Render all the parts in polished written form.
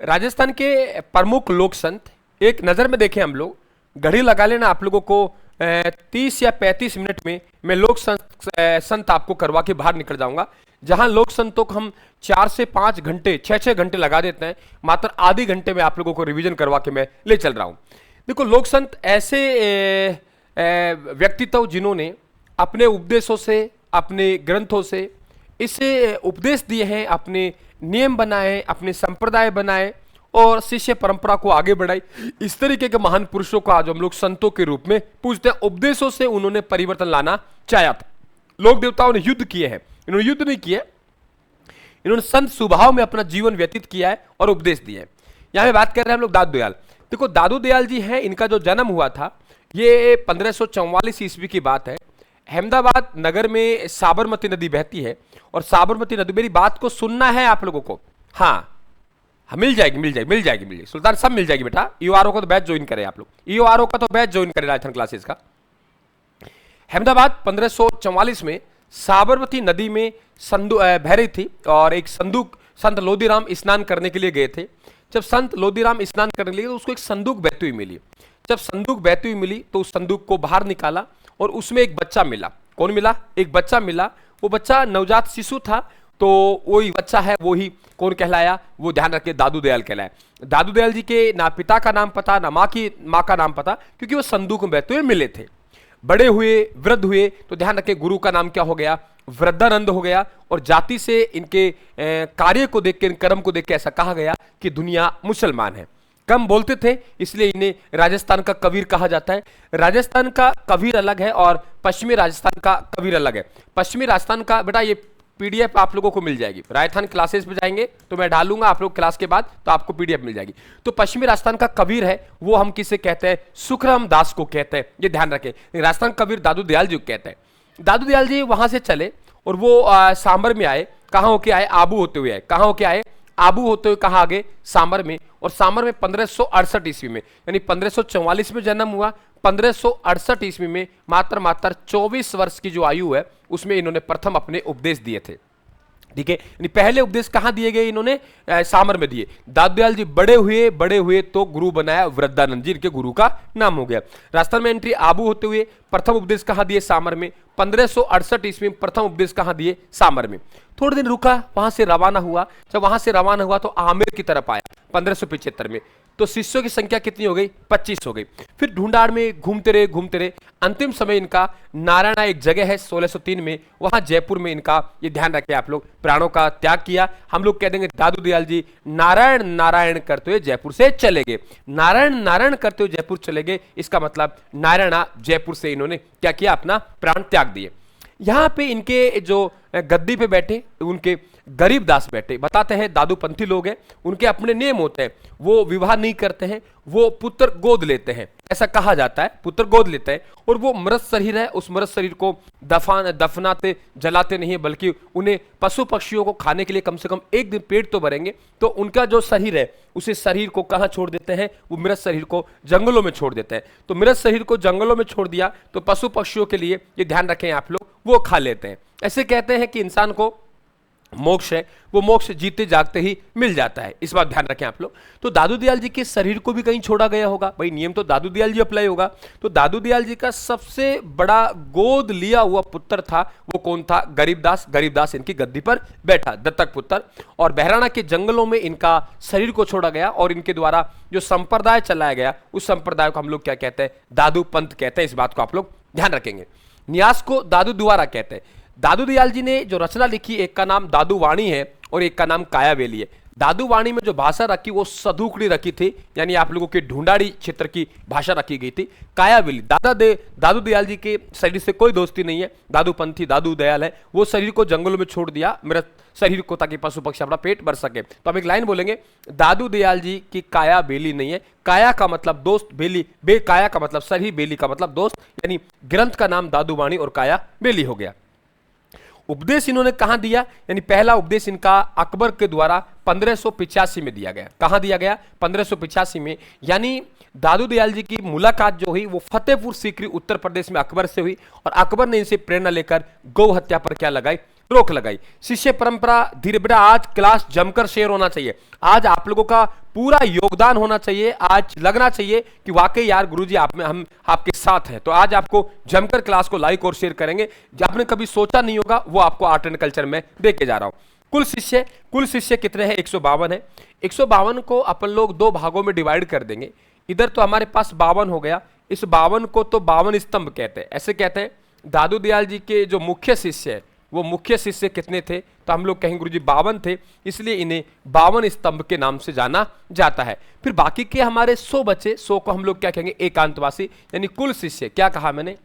राजस्थान के प्रमुख लोक संत, एक नज़र में देखें हम लोग, घड़ी लगा लेना आप लोगों को 30 या 35 मिनट में मैं लोक संत आपको करवा के बाहर निकल जाऊंगा। जहां लोक संतों को हम 4 से 5 घंटे 6-6 घंटे लगा देते हैं, मात्र आधे घंटे में आप लोगों को रिवीजन करवा के मैं ले चल रहा हूं। देखो, लोक संत ऐसे व्यक्तित्व जिन्होंने अपने उपदेशों से, अपने ग्रंथों से इसे उपदेश दिए हैं, अपने नियम बनाए, अपने संप्रदाय बनाए और शिष्य परंपरा को आगे बढ़ाई। इस तरीके के महान पुरुषों को आज हम लोग संतों के रूप में पूजते हैं। उपदेशों से उन्होंने परिवर्तन लाना चाहा था। लोक देवताओं ने युद्ध किए हैं, इन्होंने युद्ध नहीं किए, इन्होंने संत स्वभाव में अपना जीवन व्यतीत किया है और उपदेश दिए हैं। यहां पे बात कर रहे हैं हम लोग दादू दयाल। देखो, दादू दयाल जी हैं, इनका जो जन्म हुआ था ये 1544 ईस्वी की बात है। अहमदाबाद नगर में साबरमती नदी बहती है और साबरमती नदी, मेरी बात को सुनना है आप लोगों को। हाँ, मिल जाएगी सुल्तान, सब मिल जाएगी बेटा। ईओआरओ का तो बैच ज्वाइन करें आप लोग, ईओआरओ का तो बैच ज्वाइन करें राजस्थान क्लासेस का। अहमदाबाद 1544 में साबरमती नदी में बह रही थी और एक संदूक संत लोदीराम स्नान करने के लिए गए थे। जब संत लोदीराम स्नान करने लगे तो उसको एक संदूक बहती हुई मिली। जब संदूक बहती हुई मिली तो उस संदूक को बाहर निकाला और उसमें एक बच्चा मिला। कौन मिला? एक बच्चा मिला। वो बच्चा नवजात शिशु था, तो वही बच्चा है, वो ही कौन कहलाया? वो ध्यान रखे, दादू दयाल कहलाया। दादू दयाल जी के ना पिता का नाम पता, ना माँ का नाम पता, क्योंकि वो संदूक में बहते हुए मिले थे। बड़े हुए, वृद्ध हुए, तो ध्यान रखे गुरु का नाम क्या हो गया? वृद्धानंद हो गया। और जाति से इनके कार्य को देख के, इन कर्म को देख के ऐसा कहा गया कि दुनिया मुसलमान है। कम बोलते थे, इसलिए इन्हें राजस्थान का कबीर कहा जाता है। राजस्थान का कबीर अलग है और पश्चिमी राजस्थान का कबीर अलग है। पश्चिमी राजस्थान का बेटा ये पीडीएफ आप लोगों को मिल जाएगी। राजस्थान क्लासेस पे जाएंगे तो मैं डालूंगा आप लोग क्लास के बाद, तो आपको पीडीएफ मिल जाएगी। तो पश्चिमी राजस्थान का कबीर है, वो हम किसे कहते हैं? सुखराम दास को कहते हैं, ये ध्यान रखें। राजस्थान कबीर दादू दयाल जी को कहते हैं। दादू दयाल जी वहां से चले और वो सांबर में आए। कहां होके आए? आबू होते हुए आए। कहां होके आए? आबू होते हुए कहां आगे? सांबर में। और सांबर में 1568 ईस्वी में, यानी 1544 में जन्म हुआ, 1568 ईस्वी में मात्र 24 वर्ष की जो आयु है उसमें इन्होंने प्रथम अपने उपदेश दिए थे। ठीक है, यानी पहले उपदेश कहां दिए गए? इन्होंने सांबर में दिए। दादू दयाल जी बड़े हुए तो गुरु बनाया वृद्धानंद जी, इनके गुरु का नाम हो गया। राजस्थान में एंट्री आबू होते हुए प्रथम उपदेश कहां दिए? सांबर में। 1568 ईस्वी में प्रथम उपदेश कहां दिए? सांबर में। थोड़े दिन रुका, वहां से रवाना हुआ। जब वहां से रवाना हुआ तो आमेर की तरफ आया 1575 में। तो शिष्यों की संख्या कितनी हो गई? 25 हो गई। फिर ढूंढाड़ में घूमते रहे। अंतिम समय इनका नारायणा एक जगह है 1603 में, वहां जयपुर में इनका, ये ध्यान रखें आप लोग, प्राणों का त्याग किया। हम लोग कह देंगे दादू दयाल जी नारायण नारायण करते हुए जयपुर से चले गए। नारायण नारायण करते हुए जयपुर चले गए, इसका मतलब नारायणा जयपुर से इन्होंने क्या किया? अपना प्राण त्याग दिए। यहां पे इनके जो गद्दी पे बैठे उनके गरीबदास बैठे। बताते हैं दादू पंथी लोग हैं, उनके अपने नियम होते हैं। वो विवाह नहीं करते हैं, वो पुत्र गोद लेते हैं, ऐसा कहा जाता है। पुत्र गोद लेते हैं और वो मृत शरीर है, उस मृत शरीर को दफनाते जलाते नहीं है, बल्कि उन्हें पशु पक्षियों को खाने के लिए कम से कम एक दिन पेट तो भरेंगे। तो उनका जो शरीर है उसे शरीर को कहां छोड़ देते हैं? वो मृत शरीर को जंगलों में छोड़ देते हैं। तो मृत शरीर को जंगलों में छोड़ दिया तो पशु पक्षियों के लिए, ये ध्यान रखें आप लोग, वो खा लेते हैं। ऐसे कहते हैं कि इंसान को मोक्ष है, वो मोक्ष जीते जागते ही मिल जाता है, इस बात ध्यान रखें आप लोग। तो दादू दयाल जी के शरीर को भी कहीं छोड़ा गया होगा, भाई नियम तो दादू दयाल जी अप्लाई होगा। तो दादू दयाल जी का सबसे बड़ा गोद लिया हुआ पुत्र था, वो कौन था? गरीबदास। गरीबदास इनकी गद्दी पर बैठा, दत्तक पुत्र। और बहराना के जंगलों में इनका शरीर को छोड़ा गया और इनके द्वारा जो संप्रदाय चलाया गया, उस संप्रदाय को हम लोग क्या कहते हैं? दादू पंथ कहते हैं। इस बात को आप लोग ध्यान रखेंगे। न्यास को दादू द्वारा कहते हैं। दादू दयाल जी ने जो रचना लिखी, एक का नाम दादू वाणी है और एक का नाम कायावेली है। दादू वाणी में जो भाषा रखी वो सधुकड़ी रखी थी, यानी आप लोगों के ढूंढाड़ी क्षेत्र की भाषा रखी गई थी। कायावेली, दादू दयाल जी के शरीर से कोई दोस्ती नहीं है, दादू पंथी दादू दयाल है, वो शरीर को जंगलों में छोड़ दिया, मृत शरीर को, ताकि पशु पक्षी अपना पेट भर सके। तो हम एक लाइन बोलेंगे, दादू दयाल जी की काया बेली नहीं है। काया का मतलब दोस्त, बेली काया का मतलब शरीर, बेली का मतलब दोस्त, यानी ग्रंथ का नाम दादू वाणी और काया बेली हो गया। उपदेश इन्होंने कहां दिया? यानी पहला उपदेश इनका अकबर के द्वारा 1585 में दिया गया। कहां दिया गया? 1585 में। यानी दादू दयाल जी की मुलाकात जो हुई वो फतेहपुर सीकरी उत्तर प्रदेश में अकबर से हुई और अकबर ने इनसे प्रेरणा लेकर गौ हत्या पर क्या लगाई? रोक लगाई। शिष्य परंपरा धीरे बेटा आज क्लास जमकर शेयर होना चाहिए, आज आप लोगों का पूरा योगदान होना चाहिए, आज लगना चाहिए कि वाकई यार गुरुजी आप में हम आपके साथ हैं। तो आज आपको जमकर क्लास को लाइक और शेयर करेंगे, जो आपने कभी सोचा नहीं होगा वो आपको आर्ट एंड कल्चर में दे के जा रहा हूं। कुल शिष्य कितने हैं? 152 है। 152 को अपन लोग दो भागों में डिवाइड कर देंगे। इधर तो हमारे पास 52 हो गया, इस 52 को तो 52 स्तंभ कहते हैं। ऐसे कहते हैं दादू दयाल जी के जो मुख्य शिष्य है वो मुख्य शिष्य कितने थे? तो हम लोग कहेंगे गुरुजी 52 थे, इसलिए इन्हें 52 स्तंभ के नाम से जाना जाता है। फिर बाकी के हमारे 100 बचे, 100 को हम लोग क्या कहेंगे? एकांतवासी, यानी कुल शिष्य। क्या कहा मैंने?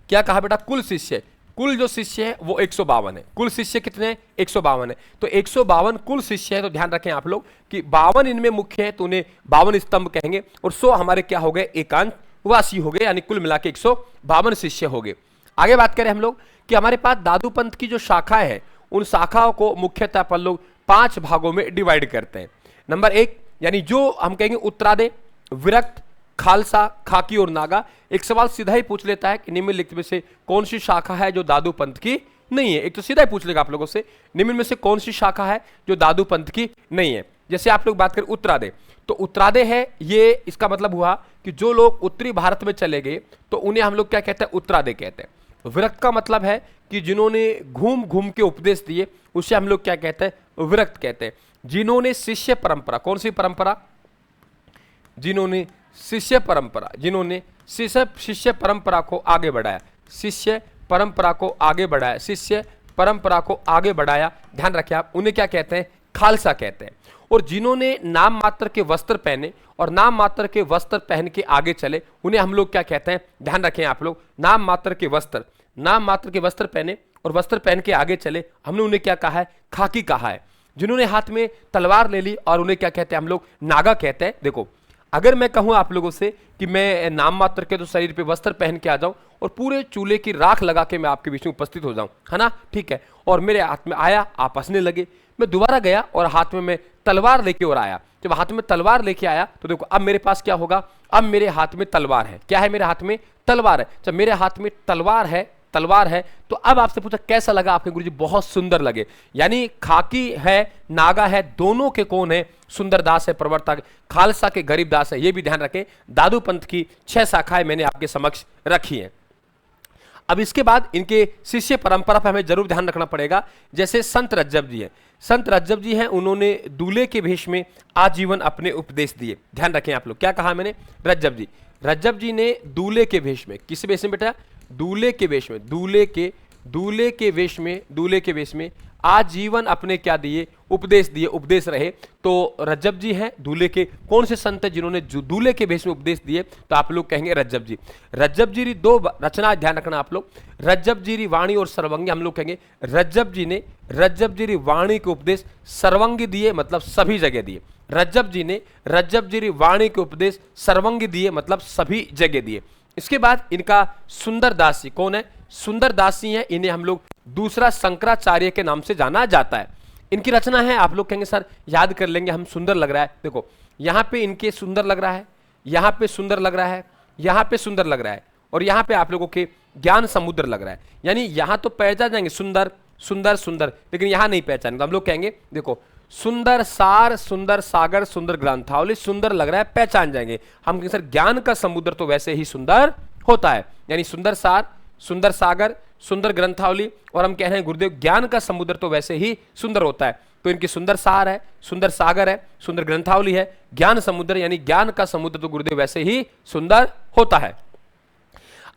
क्या कहा बेटा? कुल शिष्य। कुल जो शिष्य है वो 152 है। कुल शिष्य कितने हैं? 152 है। तो 152 कुल शिष्य है, तो ध्यान रखें आप लोग कि 52 इनमें मुख्य है तो उन्हें 52 स्तंभ कहेंगे, और 100 हमारे क्या हो गए? एकांतवासी हो गए, यानी कुल मिला के 152 शिष्य हो गए। आगे बात करें हम लोग कि हमारे पास दादू पंथ की जो शाखाएं हैं उन शाखाओं को मुख्यतः अपन लोग 5 भागों में डिवाइड करते हैं। नंबर 1 यानी जो हम कहेंगे उत्तरादे, विरक्त, खालसा, खाकी और नागा। एक सवाल सीधा ही पूछ लेता है कि निम्नलिखित में से कौन सी शाखा है जो दादू पंथ की नहीं है? एक तो सीधा ही पूछ लेगा आप लोगों से, निम्न में से कौन सी शाखा है जो दादू पंथ की नहीं है? जैसे आप लोग बात करें उत्तरादे, तो उत्तरादे है ये, इसका मतलब हुआ कि जो लोग उत्तरी भारत में चले गए तो उन्हें हम लोग क्या कहते हैं? उत्तरादे कहते हैं। विरक्त का मतलब है कि जिन्होंने घूम घूम के उपदेश दिए उसे हम लोग क्या कहते हैं? विरक्त कहते हैं। जिन्होंने शिष्य परंपरा, कौन सी परंपरा? जिन्होंने शिष्य परंपरा, जिन्होंने शिष्य परंपरा को आगे बढ़ाया, शिष्य परंपरा को आगे बढ़ाया, शिष्य परंपरा को आगे बढ़ाया, ध्यान रखिए आप, उन्हें क्या कहते हैं? खालसा कहते हैं। और जिन्होंने नाम मात्र के वस्त्र पहने और नाम मात्र के वस्त्र पहन के आगे चले उन्हें हम लोग क्या कहते हैं? ध्यान रखें आप लोग, नाम मात्र के वस्त्र पहने और वस्त्र पहन के आगे चले, हमने उन्हें क्या कहा है? खाकी कहा है। जिन्होंने हाथ में तलवार ले ली और उन्हें क्या कहते हैं? हम लोग नागा कहते हैं। देखो, अगर मैं कहूं आप लोगों से कि मैं नाम मात्र के तो शरीर पे वस्त्र पहन के आ जाऊं और पूरे चूल्हे की राख लगा के मैं आपके बीच में उपस्थित हो जाऊं, है ना, ठीक है, और मेरे हाथ में आया, आप हंसने लगे, मैं दोबारा गया और हाथ में मैं तलवार लेके और आया, जब हाथ में तलवार लेके आया तो देखो अब मेरे पास क्या होगा? अब मेरे हाथ में तलवार है। क्या है मेरे हाथ में? तलवार है। जब मेरे हाथ में तलवार है तो अब आपसे पूछा कैसा लगा आपके गुरुजी? बहुत सुंदर लगे। यानी खाकी है, नागा है, दोनों के कौन है? सुंदरदास है, प्रवर्तक, खालसा के गरीबदास है। ये भी ध्यान रखें, दादू पंथ की 6 शाखाएं मैंने आपके समक्ष रखी हैं। अब इसके बाद इनके शिष्य परंपरा पर हमें जरूर ध्यान रखना पड़ेगा। जैसे संत रज्जब जी हैं, संत रज्जब जी हैं, उन्होंने दूल्हे के भेष में आजीवन अपने उपदेश दिए। ध्यान रखें आप लोग, क्या कहा मैंने? रज्जब जी ने दूल्हे के भेष में, किस भेष में बेटा? दूल्हे के वेश में, दूल्हे के वेश में आजीवन अपने क्या दिए? उपदेश दिए, उपदेश रहे। तो रज्जब जी हैं दूल्हे के कौन से संत हैं जिन्होंने दूल्हे के वेश में उपदेश दिए? तो आप लोग कहेंगे रज्जब जी। रज्जब जी री 2 रचना ध्यान रखना आप लोग, रज्जब जी री वाणी और सर्वंगी। हम लोग कहेंगे रज्जब जी री वाणी के उपदेश सर्वंगी दिए, मतलब सभी जगह दिए। रज्जब जी री वाणी के उपदेश सर्वंगी दिए, मतलब सभी जगह दिए। इसके बाद इनका सुंदरदास जी कौन है? सुंदरदास जी हैं, इन्हें हम लोग दूसरा शंकराचार्य के नाम से जाना जाता है। इनकी रचना है, आप लोग कहेंगे सर याद कर लेंगे हम, सुंदर लग रहा है। देखो यहाँ पे इनके सुंदर लग रहा है, यहाँ पे सुंदर लग रहा है, यहाँ पे सुंदर लग रहा है, और यहाँ पे आप लोगों के ज्ञान समुद्र लग रहा है। यानी यहाँ तो पहचान जाएंगे सुंदर सुंदर सुंदर, लेकिन यहाँ नहीं पहचानेंगे। तो हम लोग कहेंगे देखो सुंदर सार, सुंदर सागर, सुंदर ग्रंथावली, सुंदर लग रहा है, पहचान जाएंगे हम कहेंगे सर ज्ञान का समुद्र तो वैसे ही सुंदर होता है। यानी सुंदर सार, सुंदर सागर, सुंदर ग्रंथावली, और हम कह रहे हैं गुरुदेव ज्ञान का समुद्र तो वैसे ही सुंदर होता है। तो इनकी सुंदर सार है, सुंदर सागर है, सुंदर ग्रंथावली है, ज्ञान समुद्र, यानी ज्ञान का समुद्र तो गुरुदेव वैसे ही सुंदर होता है।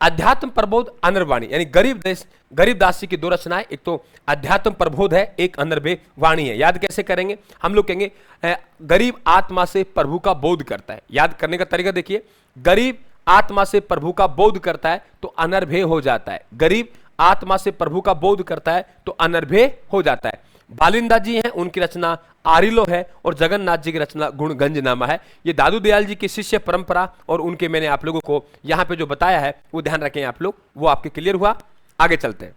अध्यात्म प्रबोध अनर्वाणी, यानी गरीबदास जी की 2 रचनाएं, एक तो अध्यात्म प्रबोध है, एक अनर्भे वाणी है। याद कैसे करेंगे? हम लोग कहेंगे गरीब आत्मा से प्रभु का बोध करता है। याद करने का तरीका देखिए, गरीब आत्मा से प्रभु का बोध करता है तो अनर्भे हो जाता है। गरीब आत्मा से प्रभु का बोध करता है तो अनर्भे हो जाता है। बालिंदा जी हैं, उनकी रचना आरिलो है, और जगन्नाथ जी की रचना गुणगंजनामा है। ये दादू दयाल जी की शिष्य परंपरा और उनके मैंने आप लोगों को यहाँ पे जो बताया है वो ध्यान रखें आप लोग, वो आपके क्लियर हुआ। आगे चलते हैं,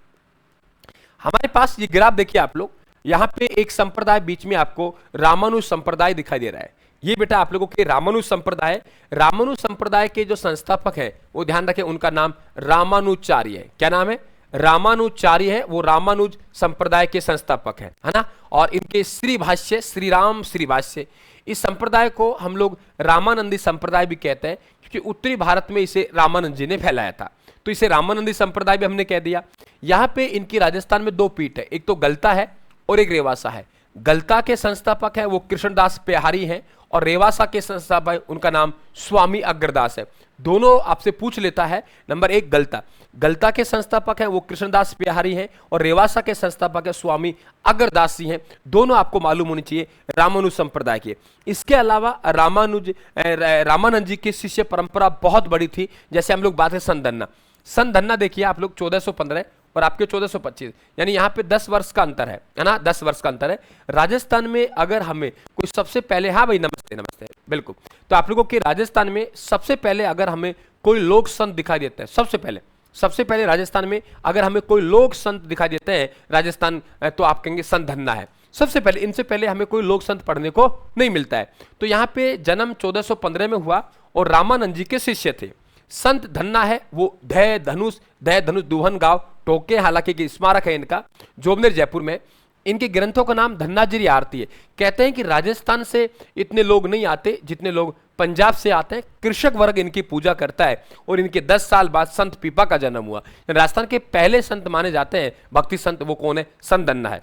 हमारे पास ये ग्राफ देखिए आप लोग, यहाँ पे एक संप्रदाय बीच में आपको रामानुज संप्रदाय दिखाई दे रहा है। ये बेटा आप लोगों के रामानुज संप्रदाय के जो संस्थापक है वो ध्यान रखें, उनका नाम रामानुचार्य है। क्या नाम है? रामानुजाचार्य हैं, वो रामानुज संप्रदाय के संस्थापक हैं, है ना। और इनके श्री भाष्य, श्री राम श्री भाष्य, इस संप्रदाय को हम लोग रामानंदी संप्रदाय भी कहते हैं, क्योंकि उत्तरी भारत में इसे रामानंद जी ने फैलाया था, तो इसे रामानंदी संप्रदाय भी हमने कह दिया। यहाँ पे इनकी राजस्थान में दो पीठ है, एक तो गलता है और एक रेवासा है। गलता के संस्थापक है वो कृष्णदास पेहारी हैं, और रेवासा के संस्थापक उनका नाम स्वामी अग्रदास है। दोनों आपसे पूछ लेता है। नंबर एक, गलता के संस्थापक हैं वो कृष्णदास पेहारी हैं, और रेवासा के संस्थापक है स्वामी अग्रदास जी हैं। दोनों आपको मालूम होनी चाहिए रामानुज संप्रदाय के। इसके अलावा रामानंद जी की शिष्य परंपरा बहुत बड़ी थी। जैसे हम लोग बात है संत धन्ना देखिए आप लोग 1415 और आपके 1425, यानी यहाँ पे 10 वर्ष का अंतर है ना, 10 वर्ष का अंतर है। राजस्थान में अगर हमें कोई सबसे पहले, हाँ भाई नमस्ते नमस्ते, बिल्कुल, तो आप लोगों के राजस्थान में सबसे पहले अगर हमें कोई लोक संत दिखाई देता है, सबसे पहले राजस्थान में अगर हमें कोई लोक संत दिखाई देते हैं राजस्थान, तो आप कहेंगे संत धन्ना है सबसे पहले। इनसे पहले हमें कोई लोक संत पढ़ने को नहीं मिलता है। तो यहाँ पे जन्म 1415 में हुआ और रामानंद जी के शिष्य थे। संत धन्ना है वो दह धनुष दुहन गांव टोके, हालांकि कि स्मारक है इनका जोबनेर जयपुर में। इनके ग्रंथों का नाम धन्नाजिरी आरती है। कहते हैं कि राजस्थान से इतने लोग नहीं आते जितने लोग पंजाब से आते हैं। कृषक वर्ग इनकी पूजा करता है, और इनके 10 साल बाद संत पीपा का जन्म हुआ। राजस्थान के पहले संत माने जाते हैं भक्ति संत, वो कौन है? संत धन्ना है,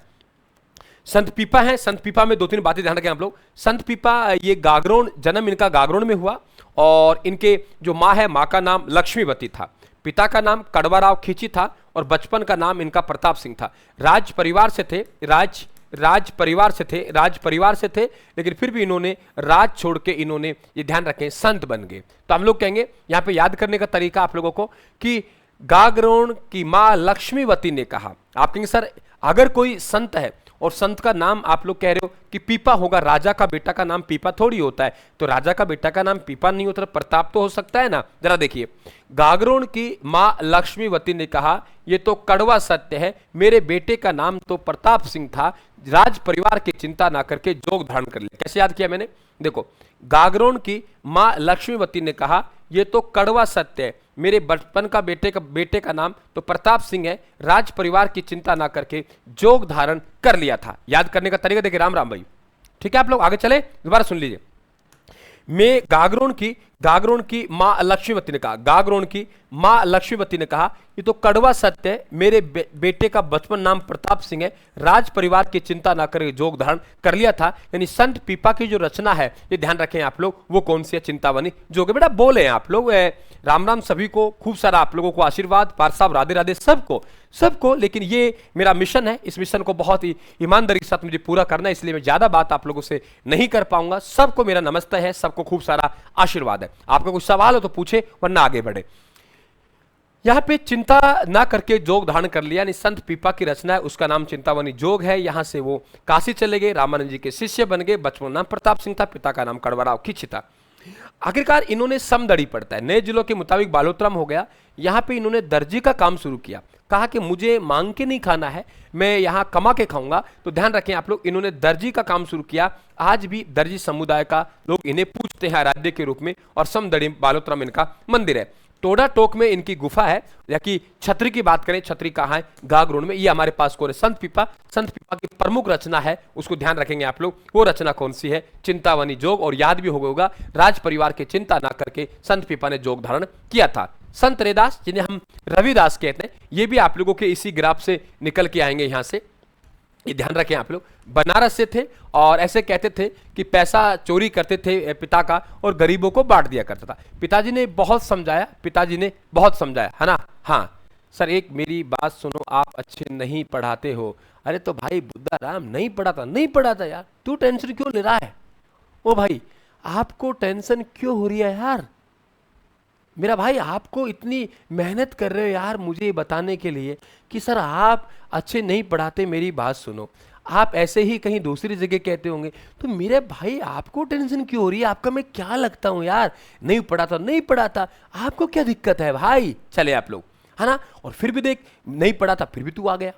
संत पीपा है। संत पीपा में 2-3 बातें ध्यान रखें आप लोग। संत पीपा ये गागरोन, जन्म इनका गागरोन में हुआ, और इनके जो माँ है, माँ का नाम लक्ष्मीवती था, पिता का नाम कड़वाराव खींची था, और बचपन का नाम इनका प्रताप सिंह था। राज परिवार से थे, राज परिवार से थे, लेकिन फिर भी इन्होंने राज छोड़ के इन्होंने, ये ध्यान रखें, संत बन गए। तो हम लोग कहेंगे यहाँ पे याद करने का तरीका आप लोगों को कि गागरोन की माँ लक्ष्मीवती ने कहा। आप कहेंगे सर अगर कोई संत है और संत का नाम आप लोग कह रहे हो कि पीपा होगा, राजा का बेटा का नाम पीपा थोड़ी होता है, तो राजा का बेटा का नाम पीपा नहीं होता, प्रताप तो हो सकता है ना। जरा देखिए, गागरोन की माँ लक्ष्मीवती ने कहा ये तो कड़वा सत्य है, मेरे बेटे का नाम तो प्रताप सिंह था, राज परिवार की चिंता ना करके जोग धारण कर लिया। कैसे याद किया मैंने? देखो, गागरोन की माँ लक्ष्मीवती ने कहा ये तो कड़वा सत्य है, मेरे बचपन का बेटे का नाम तो प्रताप सिंह है, राज परिवार की चिंता ना करके जोग धारण कर लिया था। याद करने का तरीका देखिए, राम राम भाई, ठीक है। आप लोग आगे चले, दोबारा सुन लीजिए। मैं गागरोन की माँ लक्ष्मीवती ने कहा, गागरोन की माँ लक्ष्मीवती ने कहा ये तो कड़वा सत्य है, मेरे बेटे का बचपन नाम प्रताप सिंह है, राज परिवार की चिंता ना करके जोग धारण कर लिया था। यानी संत पीपा की जो रचना है, ये ध्यान रखें आप लोग, वो कौन सी है? चिंतावनी जोग। बेटा बोले हैं आप लोग, राम राम सभी को, खूब सारा आप लोगों को आशीर्वाद, पार साहब राधे राधे सबको। लेकिन ये मेरा मिशन है, इस मिशन को बहुत ही ईमानदारी के साथ मुझे पूरा करना है, इसलिए मैं ज्यादा बात आप लोगों से नहीं कर पाऊंगा। सबको मेरा नमस्ते है, सबको खूब सारा आशीर्वाद है। आपका कुछ सवाल हो तो पूछे, वरना आगे बढ़े। यहां पे चिंता ना करके जोग धारण कर लिया, यानी संत पीपा की रचना है, उसका नाम चिंतावनी जोग है। यहां से वो काशी चले गए, रामानंद जी के शिष्य बन गए। बचपन नाम प्रताप सिंह था, पिता का नाम कड़वाराव खींची था। आखिरकार इन्होंने समदड़ी पढ़ता है, नए जिलों के मुताबिक बालोतरम हो गया। यहां पे इन्होंने दर्जी का काम शुरू किया, कहा कि मुझे मांग के नहीं खाना है, मैं यहां कमा के खाऊंगा। तो ध्यान रखें आप लोग, इन्होंने दर्जी का काम शुरू किया। आज भी दर्जी समुदाय का लोग इन्हें पूजते हैं आराध्य के रूप में, और समदड़ी बालोतरम इनका मंदिर है। टोडा टोक में इनकी गुफा है, या कि छत्री की बात करें, छत्री कहाँ है? गागरोन में। ये हमारे पास कौन है? संत पीपा की प्रमुख रचना है, उसको ध्यान रखेंगे आप लोग। वो रचना कौन सी है? चिंतावनी जोग। और याद भी होगा, राज परिवार की चिंता ना करके संत पीपा ने जोग धारण किया था। संत रैदास, जिन्हें हम रविदास कहते हैं, ये भी आप लोगों के इसी ग्राफ से निकल के आएंगे यहां से, ये ध्यान रखें आप लोग। बनारस से थे, और ऐसे कहते थे कि पैसा चोरी करते थे पिता का, और गरीबों को बांट दिया करता था। पिताजी ने बहुत समझाया, है ना। हाँ सर, एक मेरी बात सुनो, आप अच्छे नहीं पढ़ाते हो। अरे तो भाई बुद्धा राम नहीं पढ़ाता यार, तू टेंशन क्यों ले रहा है? ओ भाई, आपको टेंशन क्यों हो रही है यार? मेरा भाई, आपको इतनी मेहनत कर रहे हो यार मुझे बताने के लिए कि सर आप अच्छे नहीं पढ़ाते, मेरी बात सुनो। आप ऐसे ही कहीं दूसरी जगह कहते होंगे, तो मेरे भाई आपको टेंशन क्यों हो रही है? आपका मैं क्या लगता हूं यार? नहीं पढ़ाता, आपको क्या दिक्कत है भाई? चले आप लोग, है ना। और फिर भी देख, नहीं पढ़ाता फिर भी तू आ गया,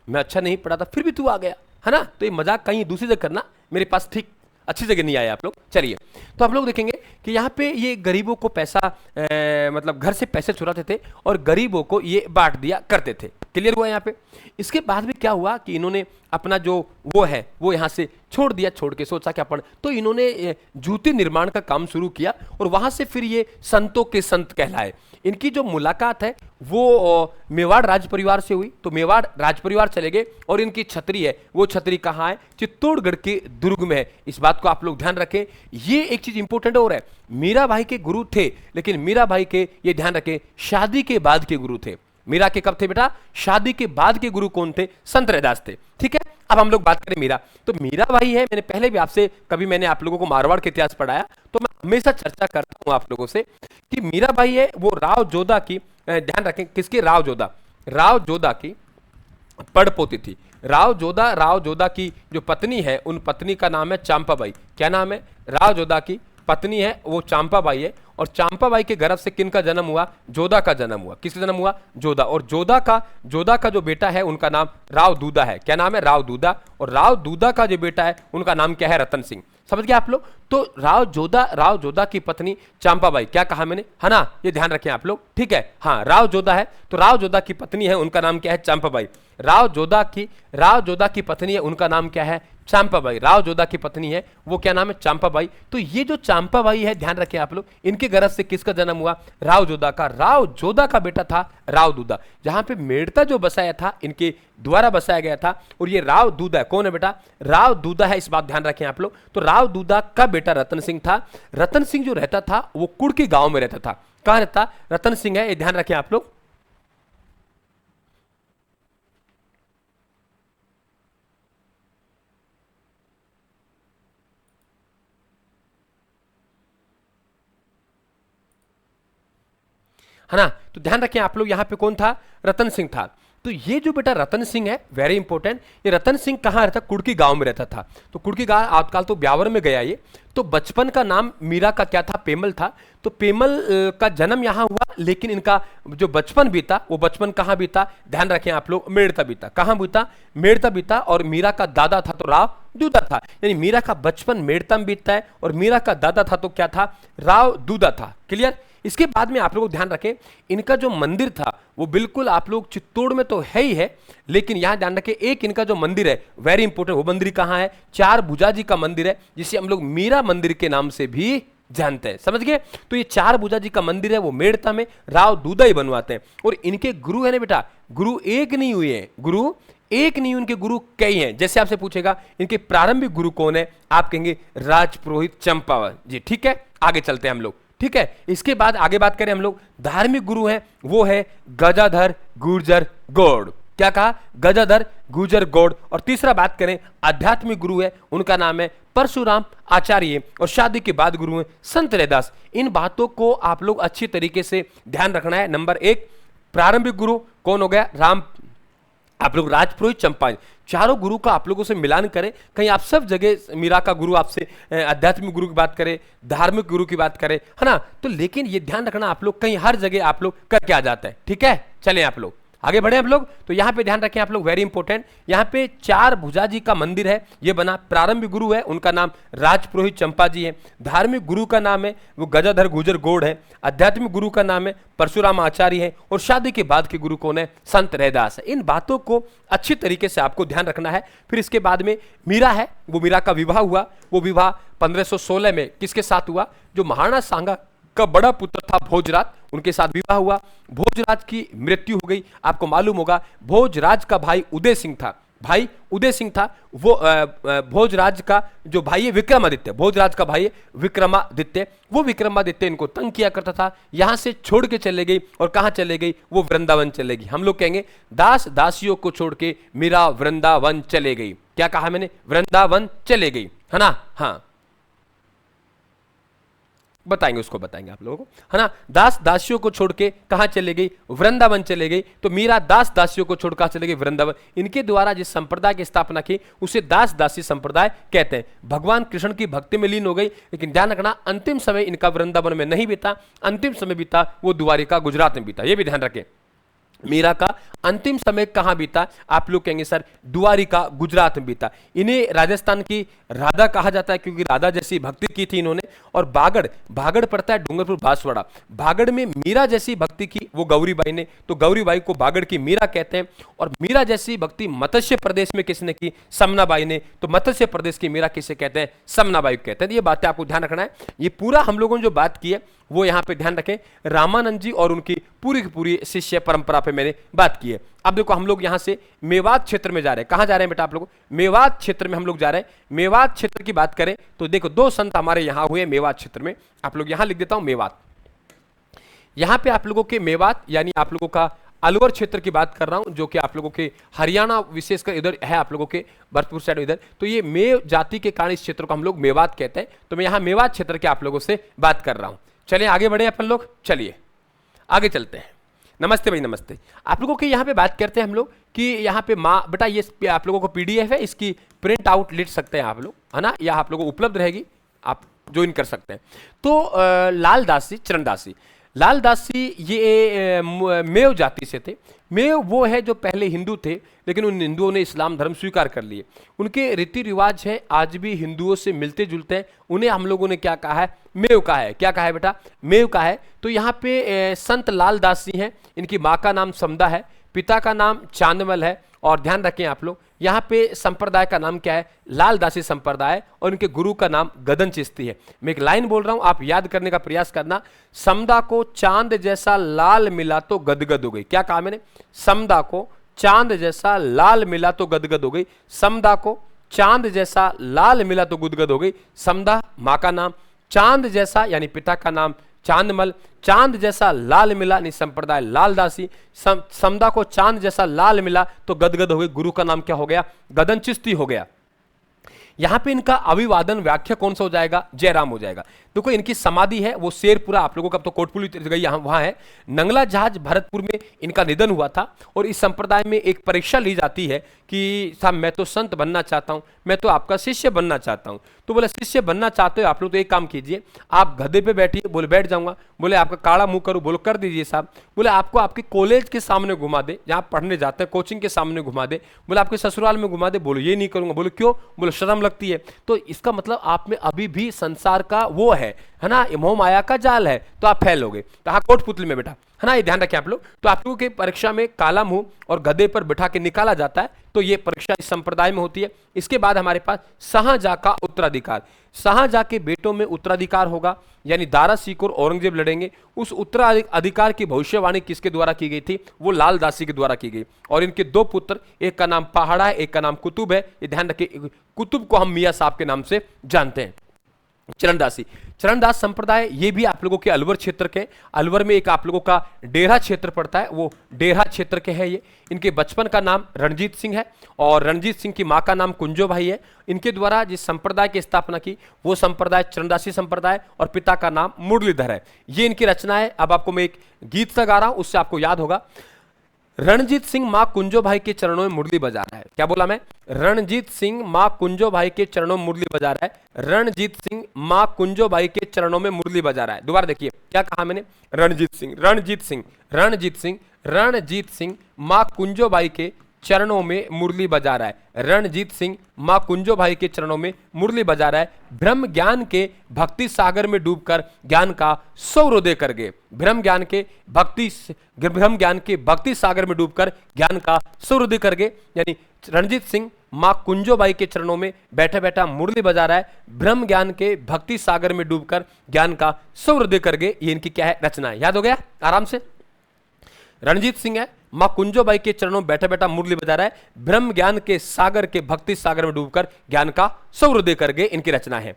मैं अच्छा नहीं पढ़ाता फिर भी तू आ गया, है ना। तो ये मजाक कहीं दूसरी जगह करना, मेरे पास ठीक अच्छी जगह नहीं आए आप लोग। चलिए, तो आप लोग देखेंगे कि यहाँ पे ये गरीबों को पैसा मतलब घर से पैसे चुराते थे और गरीबों को ये बांट दिया करते थे। क्लियर हुआ यहाँ पे। इसके बाद भी क्या हुआ कि इन्होंने अपना जो वो है वो यहाँ से छोड़ दिया, छोड़ के सोचा क्या पढ़, तो इन्होंने जूते निर्माण का काम शुरू किया और वहां से फिर ये संतों के संत कहलाए। इनकी जो मुलाकात है वो मेवाड़ राज परिवार से हुई, तो मेवाड़ राज परिवार चले गए और इनकी छतरी है वो छतरी कहाँ है, चित्तौड़गढ़ के दुर्ग में है। इस बात को आप लोग ध्यान रखें। ये एक चीज इंपॉर्टेंट और है, मीरा भाई के गुरु थे, लेकिन मीरा भाई के ये ध्यान रखें शादी के बाद के गुरु थे। मीरा के कब थे बेटा? शादी के बाद के गुरु कौन थे? संत रैदास थे। ठीक है, अब हम लोग बात करें मीरा। तो मीरा भाई है, मैंने पहले भी आपसे कभी मैंने आप लोगों को मारवाड़ के इतिहास पढ़ाया, तो मैं हमेशा चर्चा करता हूं आप लोगों से कि मीरा भाई है वो राव जोधा की, ध्यान रखें किसकी? राव जोधा की पड़पोती थी। राव जोधा की जो पत्नी है उन पत्नी का नाम है चंपाबाई। क्या नाम है? राव जोधा की पत्नी है वो चंपाबाई है, और चंपाबाई के गर्भ से किन का जन्म हुआ? जोधा का जन्म हुआ। किसका जन्म हुआ? जोधा। और जोधा का जो बेटा है उनका नाम राव दूधा है। क्या नाम है? राव दूधा। और राव दूधा का जो बेटा है उनका नाम क्या है? रतन सिंह। समझ गए आप लोग? तो राव जोधा की पत्नी चंपाबाई, क्या कहा मैंने, है ना? ये ध्यान रखें आप लोग, ठीक है। हाँ, राव जोधा है, तो राव जोधा की पत्नी है उनका नाम क्या है? चंपाबाई। राव जोधा की पत्नी है उनका नाम क्या है? चंपाबाई। राव जोधा की पत्नी है वो क्या नाम है? चंपाबाई। तो ये जो चंपाबाई है, ध्यान रखें आप लोग, इनके गर्भ से किसका जन्म हुआ? राव जोधा का। राव जोधा का बेटा था राव दूधा। जहां पे मेड़ता जो बसाया था इनके द्वारा बसाया गया था, और ये राव दूधा कौन है बेटा? राव दूधा है, इस बात ध्यान रखें आप लोग। तो राव दूधा का बेटा रतन सिंह था। रतन सिंह जो रहता था वो कुड़की गांव में रहता था। कहां रहता? रतन सिंह है, ये ध्यान रखें आप लोग। है ना? तो ध्यान रखें आप लोग, यहां पे कौन था? रतन सिंह था। तो ये जो बेटा रतन सिंह है, वेरी इंपॉर्टेंट, ये रतन सिंह कहां रहता? कुड़की गांव में रहता था। तो कुड़की गांव आजकल तो ब्यावर में गया ये। तो बचपन का नाम मीरा का क्या था? पेमल था। तो पेमल का जन्म यहां हुआ, लेकिन इनका जो बचपन बीता वो बचपन कहां बीता? ध्यान रखें आप लोग, मेड़ता बीता। कहां बीता? मेड़ता बीता। और मीरा का दादा था तो राव दूधा था, यानी मीरा का बचपन मेड़ता में बीतता है, और मीरा का दादा था तो क्या था? राव दूधा था। क्लियर? इसके बाद में आप लोग ध्यान रखें, इनका जो मंदिर था वो बिल्कुल आप लोग चित्तौड़ में तो है ही है, लेकिन यहां ध्यान रखें एक इनका जो मंदिर है वेरी इंपॉर्टेंट, वो मंदिर कहां है? चार भुजा जी का मंदिर है, जिसे हम लोग मीरा मंदिर के नाम से भी जानते हैं। समझ गए? तो ये चार भुजा जी का मंदिर है वो मेड़ता में राव दूधा ही बनवाते हैं। और इनके गुरु है ना बेटा, गुरु एक नहीं हुए हैं, गुरु एक नहीं, उनके गुरु कई हैं। जैसे आपसे पूछेगा इनके प्रारंभिक गुरु कौन है, आप कहेंगे राजपुरोहित चंपावत जी। ठीक है, आगे चलते हैं हम लोग। ठीक है, इसके बाद आगे बात करें हम लोग, धार्मिक गुरु हैं वो है गजाधर गुर्जर गौड़। क्या कहा? गजाधर गुर्जर गौड़। और तीसरा बात करें आध्यात्मिक गुरु है, उनका नाम है परशुराम आचार्य। और शादी के बाद गुरु हैं संत रैदास। इन बातों को आप लोग अच्छी तरीके से ध्यान रखना है। नंबर एक, प्रारंभिक गुरु कौन हो गया? राम, आप लोग राजपुरोहित चंपा। चारों गुरु का आप लोगों से मिलान करें, कहीं आप सब जगह मीरा का गुरु आपसे आध्यात्मिक गुरु की बात करें, धार्मिक गुरु की बात करें, है ना? तो लेकिन ये ध्यान रखना आप लोग, कहीं हर जगह आप लोग करके आ जाता है। ठीक है, चलें आप लोग आगे बढ़े हम लोग। तो यहाँ पे ध्यान रखें आप लोग, वेरी इंपॉर्टेंट, यहाँ पे चार भुजा जी का मंदिर है ये बना। प्रारंभिक गुरु है उनका नाम राजपुरोहित चंपा जी है। धार्मिक गुरु का नाम है वो गजाधर गुर्जर गौड़ है। आध्यात्मिक गुरु का नाम है परशुराम आचार्य है। और शादी के बाद के गुरु कौन है? संत रैदास है। इन बातों को अच्छी तरीके से आपको ध्यान रखना है। फिर इसके बाद में मीरा है, वो मीरा का विवाह हुआ। वो विवाह 1516 में किसके साथ हुआ? जो महाराणा सांगा का बड़ा पुत्र था भोजराज, उनके साथ विवाह हुआ। भोजराज की मृत्यु हो गई। आपको मालूम होगा भोजराज का भाई उदय सिंह था, भाई उदय सिंह था वो भोजराज का जो भाई है विक्रमादित्य, भोजराज का भाई है विक्रमादित्य, वो विक्रमादित्य इनको तंग किया करता था। यहां से छोड़ के चले गई, और कहां चले गई? वो वृंदावन चले गई। हम लोग कहेंगे दास दासियों को छोड़ के मीरा वृंदावन चले गई। क्या कहा मैंने? वृंदावन चले गई, है ना? हाँ, बताएंगे, उसको बताएंगे आप लोगों को, है ना? दास दासियों को छोड़ के कहां चले गई? वृंदावन चले गई। तो मीरा दास दासियों को छोड़ कहां चले गई? वृंदावन। इनके द्वारा जिस संप्रदाय की स्थापना की उसे दास दासी संप्रदाय कहते हैं। भगवान कृष्ण की भक्ति में लीन हो गई, लेकिन ध्यान रखना अंतिम समय इनका वृंदावन में नहीं बीता, अंतिम समय बीता वो द्वारिका गुजरात में बीता, ये भी ध्यान रखें। मीरा का अंतिम समय कहाँ बीता? आप लोग कहेंगे सर द्वारिका गुजरात में बीता। इन्हें राजस्थान की राधा कहा जाता है क्योंकि राधा जैसी भक्ति की थी इन्होंने। और बागड़, बागड़ पड़ता है डूंगरपुर बांसवाड़ा, बागड़ में मीरा जैसी भक्ति की वो गौरीबाई ने, तो गौरीबाई को बागड़ की मीरा कहते हैं। और मीरा जैसी भक्ति मत्स्य प्रदेश में किसने की? समनाबाई ने। तो मत्स्य प्रदेश की मीरा किसे कहते हैं? समनाबाई को कहते हैं। ये बातें आपको ध्यान रखना है। ये पूरा हम लोगों ने जो बात की है वो यहाँ पे ध्यान रखें। रामानंद जी और उनकी पूरी की पूरी शिष्य परंपरा पे मैंने बात की है। अब देखो हम लोग यहाँ से मेवात क्षेत्र में जा रहे हैं। कहाँ जा रहे हैं बेटा आप लोग? मेवात क्षेत्र में हम लोग जा रहे हैं। मेवात क्षेत्र की बात करें तो देखो दो संत हमारे यहाँ हुए मेवात क्षेत्र में। आप लोग यहाँ लिख देता हूँ मेवात। यहाँ पे आप लोगों के मेवात यानी आप लोगों का अलवर क्षेत्र की बात कर रहा हूं, जो कि आप लोगों के हरियाणा विशेषकर इधर है, आप लोगों के भरतपुर साइड इधर। तो ये मेव जाति के कारण इस क्षेत्र को हम लोग मेवात कहते हैं। तो मैं यहाँ मेवात क्षेत्र के आप लोगों से बात कर रहा हूं। चलिए आगे बढ़े अपन लोग, चलिए आगे चलते हैं। नमस्ते भाई नमस्ते। आप लोगों के यहाँ पे बात करते हैं हम लोग कि यहाँ पे माँ बेटा ये आप लोगों को पीडीएफ है, इसकी प्रिंट आउट ले सकते हैं आप लोग, है ना, या आप लोगों को उपलब्ध रहेगी, आप ज्वाइन कर सकते हैं। तो लालदासी चरणदासी, लालदासी ये मेव जाति से थे। मेव वो है जो पहले हिंदू थे लेकिन उन हिंदुओं ने इस्लाम धर्म स्वीकार कर लिए। उनके रीति रिवाज हैं आज भी हिंदुओं से मिलते जुलते हैं। उन्हें हम लोगों ने क्या कहा है? मेव कहा है। क्या कहा है बेटा? मेव कहा है। तो यहाँ पे संत लालदासी हैं। इनकी माँ का नाम समदा है, पिता का नाम चांदमल है। और ध्यान रखें आप लोग यहाँ पे संप्रदाय का नाम क्या है? लालदासी संप्रदाय। और इनके गुरु का नाम गदन चिश्ती है। मैं एक लाइन बोल रहा हूं, आप याद करने का प्रयास करना। समदा को चांद जैसा लाल मिला तो गदगद हो गई। क्या कहा मैंने? समदा को चांद जैसा लाल मिला तो गदगद हो गई। समदा को चांद जैसा लाल मिला तो गुदगद हो गई। समदा माँ का नाम, चांद जैसा यानी पिता का नाम चांदमल, चांद जैसा लाल मिला यानी संप्रदाय लालदासी। समदा को चांद जैसा लाल मिला तो गदगद हो गई। गुरु का नाम क्या हो गया? गदन चिश्ती हो गया। यहां पे इनका अभिवादन व्याख्या कौन सा हो जाएगा? जयराम हो जाएगा। देखो इनकी समाधि है वो शेरपुरा, आप लोगों का तो कोटपुली गई यहाँ वहां है। नंगला जहाज भरतपुर में इनका निधन हुआ था। और इस संप्रदाय में एक परीक्षा ली जाती है कि साहब मैं तो संत बनना चाहता हूं, मैं तो आपका शिष्य बनना चाहता हूं। तो बोले शिष्य बनना चाहते हो आप लोग तो एक काम कीजिए, आप गधे पे बैठिए। बोले बैठ जाऊंगा। बोले आपका काड़ा मुंह करूं? बोलो कर दीजिए साहब। बोले आपको आपके कॉलेज के सामने घुमा दे, जहां पढ़ने जाते हैं कोचिंग के सामने घुमा दे। बोले आपके ससुराल में घुमा दे। बोलो ये नहीं करूंगा। बोले क्यों? बोले शर्म लगती है। तो इसका मतलब आप में अभी भी संसार का वो है ना, मोह माया का जाल है, तो आप फैलोगे। तो हाँ कोटपुतली में बेटा, है ना, ये ध्यान रखें आप लोग। तो आप लोगों की परीक्षा में काला मुंह और गधे पर बिठा के निकाला जाता है। तो ये परीक्षा इस संप्रदाय में होती है। इसके बाद हमारे पास शाहजहां का उत्तराधिकार। शाहजहां के बेटों में उत्तराधिकार होगा यानी दारा सिकोर औरंगजेब लड़ेंगे। उस उत्तराधिकार की भविष्यवाणी किसके द्वारा की गई थी? वो लालदासी के द्वारा की गई। और इनके दो पुत्र, एक का नाम पहाड़ा है, एक का नाम कुतुब है। ये ध्यान रखिए, कुतुब को हम मियाँ साहब के नाम से जानते हैं। चरणदासी, चरणदास संप्रदाय ये भी आप लोगों के अलवर क्षेत्र के, अलवर में एक आप लोगों का डेरा क्षेत्र पड़ता है, वो डेरा क्षेत्र के हैं ये। इनके बचपन का नाम रणजीत सिंह है और रणजीत सिंह की माँ का नाम कुंजो भाई है। इनके द्वारा जिस संप्रदाय की स्थापना की वो संप्रदाय चरणदासी संप्रदाय और पिता का नाम मुरलीधर है। ये इनकी रचना है। अब आपको मैं एक गीत सा गा रहा हूं, उससे आपको याद होगा। रणजीत सिंह माँ कुंजो भाई के चरणों में मुरली बजा रहा है। क्या बोला मैं? रणजीत सिंह माँ कुंजो भाई के चरणों में मुरली बजा रहा है। रणजीत सिंह माँ कुंजो भाई के चरणों में मुरली बजा रहा है। दोबारा देखिए क्या कहा मैंने? रणजीत सिंह, रणजीत सिंह, रणजीत सिंह, रणजीत सिंह माँ कुंजो भाई के चरणों में मुरली बजा रहा है। रणजीत सिंह माँ कुंजो भाई के चरणों में मुरली बजा रहा है। ब्रह्म ज्ञान के भक्ति सागर में डूबकर ज्ञान का सौरोदय कर गए। ब्रह्म ज्ञान के भक्ति सागर में डूबकर ज्ञान का सौरोदय कर गए। यानी रणजीत सिंह माँ कुंजो बाई के चरणों में बैठा बैठा मुरली बजा रहा है। ब्रह्म ज्ञान के भक्ति सागर में डूबकर ज्ञान का सौरोदय कर गए। ये इनकी क्या है? रचना है। याद हो गया आराम से? रणजीत सिंह है, माँ कुंजो बाई के चरणों में बैठा बैठा मुरली बजा रहा है। ब्रह्म ज्ञान के सागर के भक्ति सागर में डूबकर ज्ञान का सौरोदय कर गए, इनकी रचना है।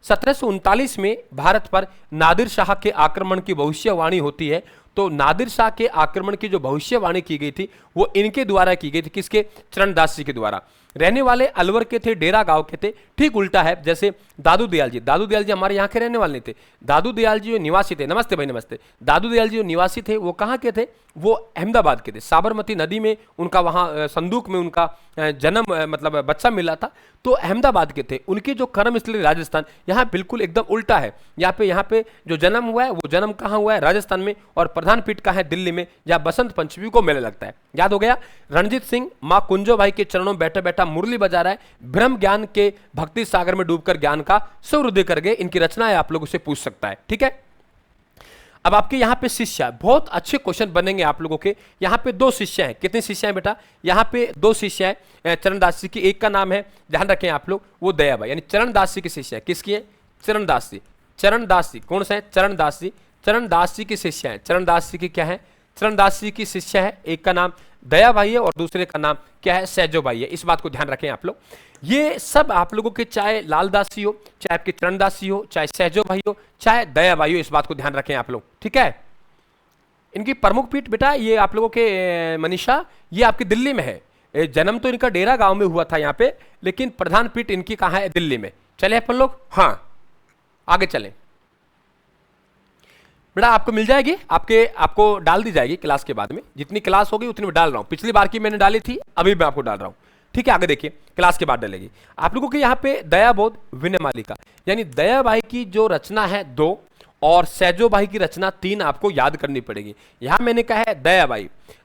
1739 में भारत पर नादिर शाह के आक्रमण की भविष्यवाणी होती है। तो नादिर शाह के आक्रमण की जो भविष्यवाणी की गई थी वो इनके द्वारा की गई थी। किसके? चरणदास जी के द्वारा। रहने वाले अलवर के थे, डेरा गांव के थे। ठीक उल्टा है, जैसे दादू दयाल जी हमारे यहाँ के रहने वाले नहीं थे। दादू दयाल जी जो निवासी थे, नमस्ते भाई नमस्ते, दादू दयाल जी जो निवासी थे वो कहाँ के थे? वो अहमदाबाद के थे। साबरमती नदी में उनका वहाँ संदूक में उनका जन्म मतलब बच्चा मिला था, तो अहमदाबाद के थे। उनकी जो कर्मस्थली राजस्थान, यहाँ बिल्कुल एकदम उल्टा है। यहाँ पे जो जन्म हुआ है वो जन्म कहाँ हुआ है? राजस्थान में। और प्रधान पीठ कहाँ है? दिल्ली में, जहाँ बसंत पंचमी को मेला लगता है। याद हो गया? रणजीत सिंह माँ कुंजो भाई के चरणों में बैठा बैठा मुरली बजा रहा है, ब्रह्म ज्ञान के भक्ति सागर में डूबकर ज्ञान का स्वरूदय कर गए। इनकी रचना है, आप लोगों से पूछ सकता है। ठीक है, अब आपके यहाँ पे शिष्य है, बहुत अच्छे क्वेश्चन बनेंगे आप लोगों के। यहाँ पे 2 शिष्य हैं। कितने शिष्य हैं बेटा? यहाँ पे 2 शिष्य हैं चरणदास जी की। एक का नाम है, ध्यान रखें आप लोग, वो दयाबाई, यानी चरणदास जी के शिष्य है। किसकी है? चरणदास जी। चरणदास जी कौन सा है? चरणदास जी। चरणदास जी के शिष्य हैं। चरणदास जी की क्या है? चरणदास जी की शिष्य है। एक का नाम दयाबाई है और दूसरे का नाम क्या है? सैजोबाई है। इस बात को ध्यान रखें आप लोग। ये सब आप लोगों के, चाहे लालदास जी हो, चाहे आपके चरणदास जी हो, चाहे सैजोबाई हो, चाहे दयाबाई हो, इस बात को ध्यान रखें आप लोग। ठीक है, इनकी प्रमुख पीठ बेटा ये आप लोगों के मनीषा, ये आपकी दिल्ली में है। जन्म तो इनका डेरा गांव में हुआ था यहाँ पे, लेकिन प्रधान पीठ इनकी कहाँ है? दिल्ली में। चले अपन लोग, हाँ आगे चलें बेटा। आपको मिल जाएगी, आपको डाल दी जाएगी क्लास के बाद में। जितनी क्लास होगी उतनी मैं डाल रहा हूं। पिछली बार की मैंने डाली थी, अभी मैं आपको डाल रहा हूं। ठीक है, आगे देखिए, क्लास के बाद डलेगी आप लोगों के। यहाँ पे दयाबोध विनय मालिका, यानी दयाबाई की जो रचना है 2 और सैजोबाई की रचना 3 आपको याद करनी पड़ेगी। यहां मैंने कहा है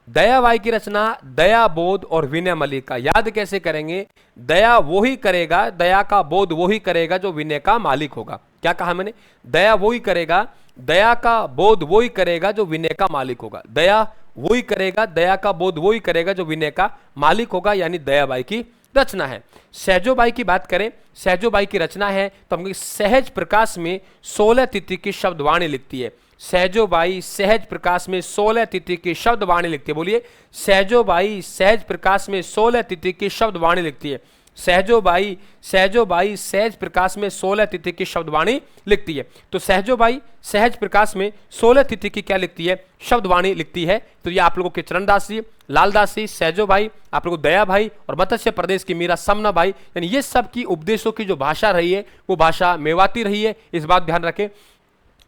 दयाबाई की रचना दयाबोध और विनय मालिका। याद कैसे करेंगे? दया वो ही करेगा, दया का बोध वो ही करेगा जो विनय का मालिक होगा। क्या कहा मैंने? दया वो ही करेगा, दया का बोध वो ही करेगा जो विनय का मालिक होगा। दया वो ही करेगा, दया का बोध वो ही करेगा जो विनय का मालिक होगा, यानी दयाबाई की रचना है। सैजोबाई की बात करें, सैजोबाई की रचना है तो हम सहज प्रकाश में 16 तिथि की शब्दवाणी लिखती है। सैजोबाई सहज प्रकाश में 16 तिथि की शब्दवाणी लिखती है। बोलिए, सैजोबाई सहज प्रकाश में 16 तिथि की शब्दवाणी लिखती है। सैजोबाई सहज प्रकाश में 16 तिथि की शब्दवाणी लिखती है। तो सैजोबाई सहज प्रकाश में 16 तिथि की क्या लिखती है? शब्दवाणी लिखती है। तो ये आप लोगों के चरणदास जी, लालदास जी, सैजोबाई, आप लोगों को दया भाई और मत्स्य प्रदेश की मीरा समना भाई, यानी ये सब की उपदेशों की जो भाषा रही है वो भाषा मेवाती रही है। इस बात ध्यान रखें।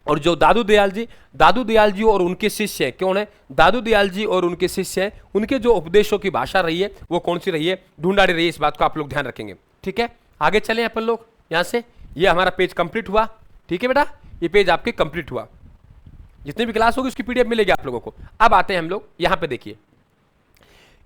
और जो दादू दयाल जी और उनके शिष्य हैं, कौन है? दादू दयाल जी और उनके शिष्य हैं, उनके जो उपदेशों की भाषा रही है वो कौन सी रही है? ढूंढाड़ी रही है। इस बात को आप लोग ध्यान रखेंगे। ठीक है, आगे चलें अपन लोग यहाँ से। ये हमारा पेज कंप्लीट हुआ। ठीक है बेटा, ये पेज आपके कंप्लीट हुआ। जितनी भी क्लास होगी उसकी पीडीएफ मिलेगी आप लोगों को। अब आते हैं हम लोग यहाँ पे, देखिए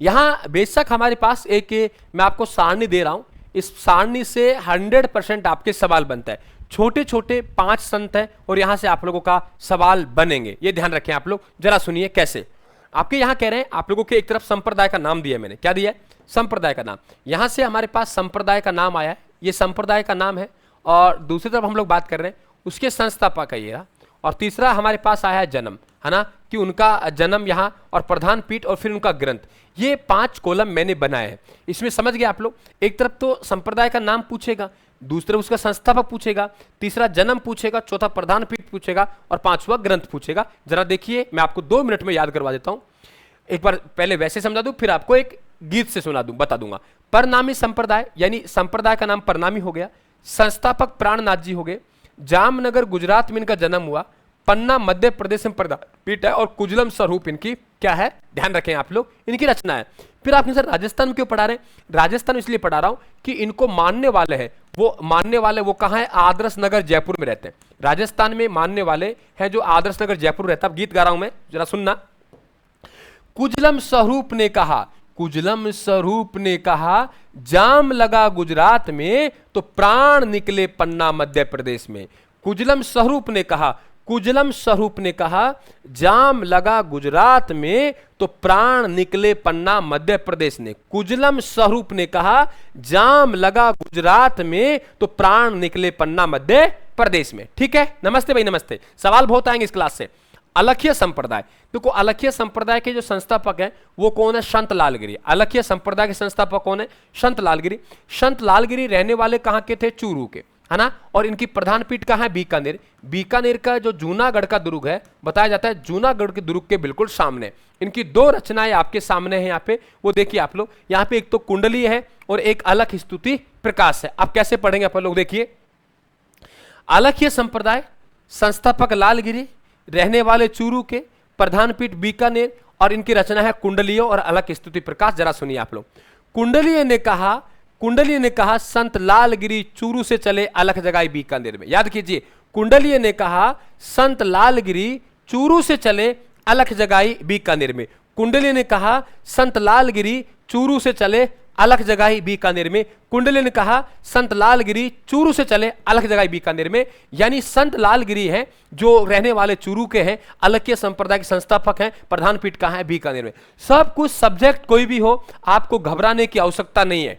यहाँ बेशक हमारे पास एक, मैं आपको सारणी दे रहा हूँ, इस सारणी से 100% आपके सवाल बनता है। छोटे छोटे 5 संत हैं और यहां से आप लोगों का सवाल बनेंगे। ये ध्यान रखें आप लोग। जरा सुनिए कैसे। आपके यहां कह रहे हैं, आप लोगों के एक तरफ संप्रदाय का नाम दिया मैंने। क्या दिया है? संप्रदाय का नाम। यहां से हमारे पास संप्रदाय का नाम आया है, ये संप्रदाय का नाम है। और दूसरी तरफ हम लोग बात कर रहे हैं उसके संस्थापक है ये रहा। और तीसरा हमारे पास आया है जन्म, है ना, कि उनका जन्म यहाँ, और प्रधान पीठ, और फिर उनका ग्रंथ। ये 5 कॉलम मैंने बनाए हैं। इसमें समझ गए आप लोग? एक तरफ तो संप्रदाय का नाम पूछेगा, दूसरा उसका संस्थापक पूछेगा, तीसरा जन्म पूछेगा, चौथा प्रधान पीठ पूछेगा और 5वां ग्रंथ पूछेगा। जरा देखिए, मैं आपको 2 मिनट में याद करवा देता हूं। एक बार पहले वैसे समझा दूं, फिर आपको एक गीत से सुना दूं, बता दूंगा। परनामी संप्रदाय, यानी संप्रदाय का नाम परनामी हो गया। संस्थापक प्राणनाथ जी हो गए। जामनगर गुजरात में इनका जन्म हुआ। पन्ना मध्य प्रदेश में प्रधान पीठ है। और कुजलम स्वरूप इनकी क्या है? ध्यान रखें आप लोग, इनकी रचना है। फिर आपने सर राजस्थान में क्यों पढ़ा रहे हैं? राजस्थान इसलिए पढ़ा रहा हूं कि इनको मानने वाले हैं, वो मानने वाले वो कहां है? आदर्श नगर जयपुर में रहते हैं। राजस्थान में मानने वाले हैं जो आदर्श नगर जयपुर रहता है। गीत गा रहा हूं मैं, जरा सुनना। कुजलम स्वरूप ने कहा, कुजलम स्वरूप ने कहा, जाम लगा गुजरात में तो प्राण निकले पन्ना मध्य प्रदेश में। कुजलम स्वरूप ने कहा, कुजलम स्वरूप ने कहा, जाम लगा गुजरात में तो प्राण निकले पन्ना मध्य प्रदेश ने। कुजलम स्वरूप ने कहा, जाम लगा गुजरात में तो प्राण निकले पन्ना मध्य प्रदेश में। ठीक है, नमस्ते भाई, नमस्ते। सवाल बहुत आएंगे इस क्लास से। अलख्य संप्रदाय, देखो अलख्य संप्रदाय के जो संस्थापक हैं वो कौन है? संत लालगिरी। अलख्य संप्रदाय के संस्थापक कौन है? संत लालगिरी। संत लालगिरी रहने वाले कहां के थे? चूरू के। है ना। और इनकी प्रधान पीठ कहाँ है? बीकानेर। बीकानेर का जो जूनागढ़ का दुर्ग है, बताया जाता है जूनागढ़ के दुर्ग के बिल्कुल सामने। इनकी दो रचनाएं आपके सामने हैं यहाँ पे, वो देखिए आप लोग। यहाँ पे एक तो कुंडली है और एक अलख स्तुति प्रकाश है। आप कैसे पढ़ेंगे अपन लोग? देखिए, अलखीय संप्रदाय, संस्थापक लालगिरी, रहने वाले चूरू के, प्रधान पीठ बीकानेर, और इनकी रचना है कुंडलियों और अलख स्तुति प्रकाश। जरा सुनिए आप लोग। कुंडलीय ने कहा संत लालगिरी चूरू से चले, अलख जगाई बीकानेर में। याद कीजिए, कुंडलीय ने कहा संत लालगिरी चूरू से चले, अलख जगाई बीकानेर में। कुंडलीय ने कहा संत लालगिरी चूरू से चले, अलख जगाई बीकानेर में। कुंडली ने कहा संत लालगिरी चूरू से चले, अलख जगाई बीकानेर में। यानी संत लालगिरी हैं जो रहने वाले चूरू के हैं, अलखीय संप्रदाय के संस्थापक हैं, प्रधान पीठ कहाँ है? बीकानेर में। सब कुछ सब्जेक्ट कोई भी हो, आपको घबराने की आवश्यकता नहीं है।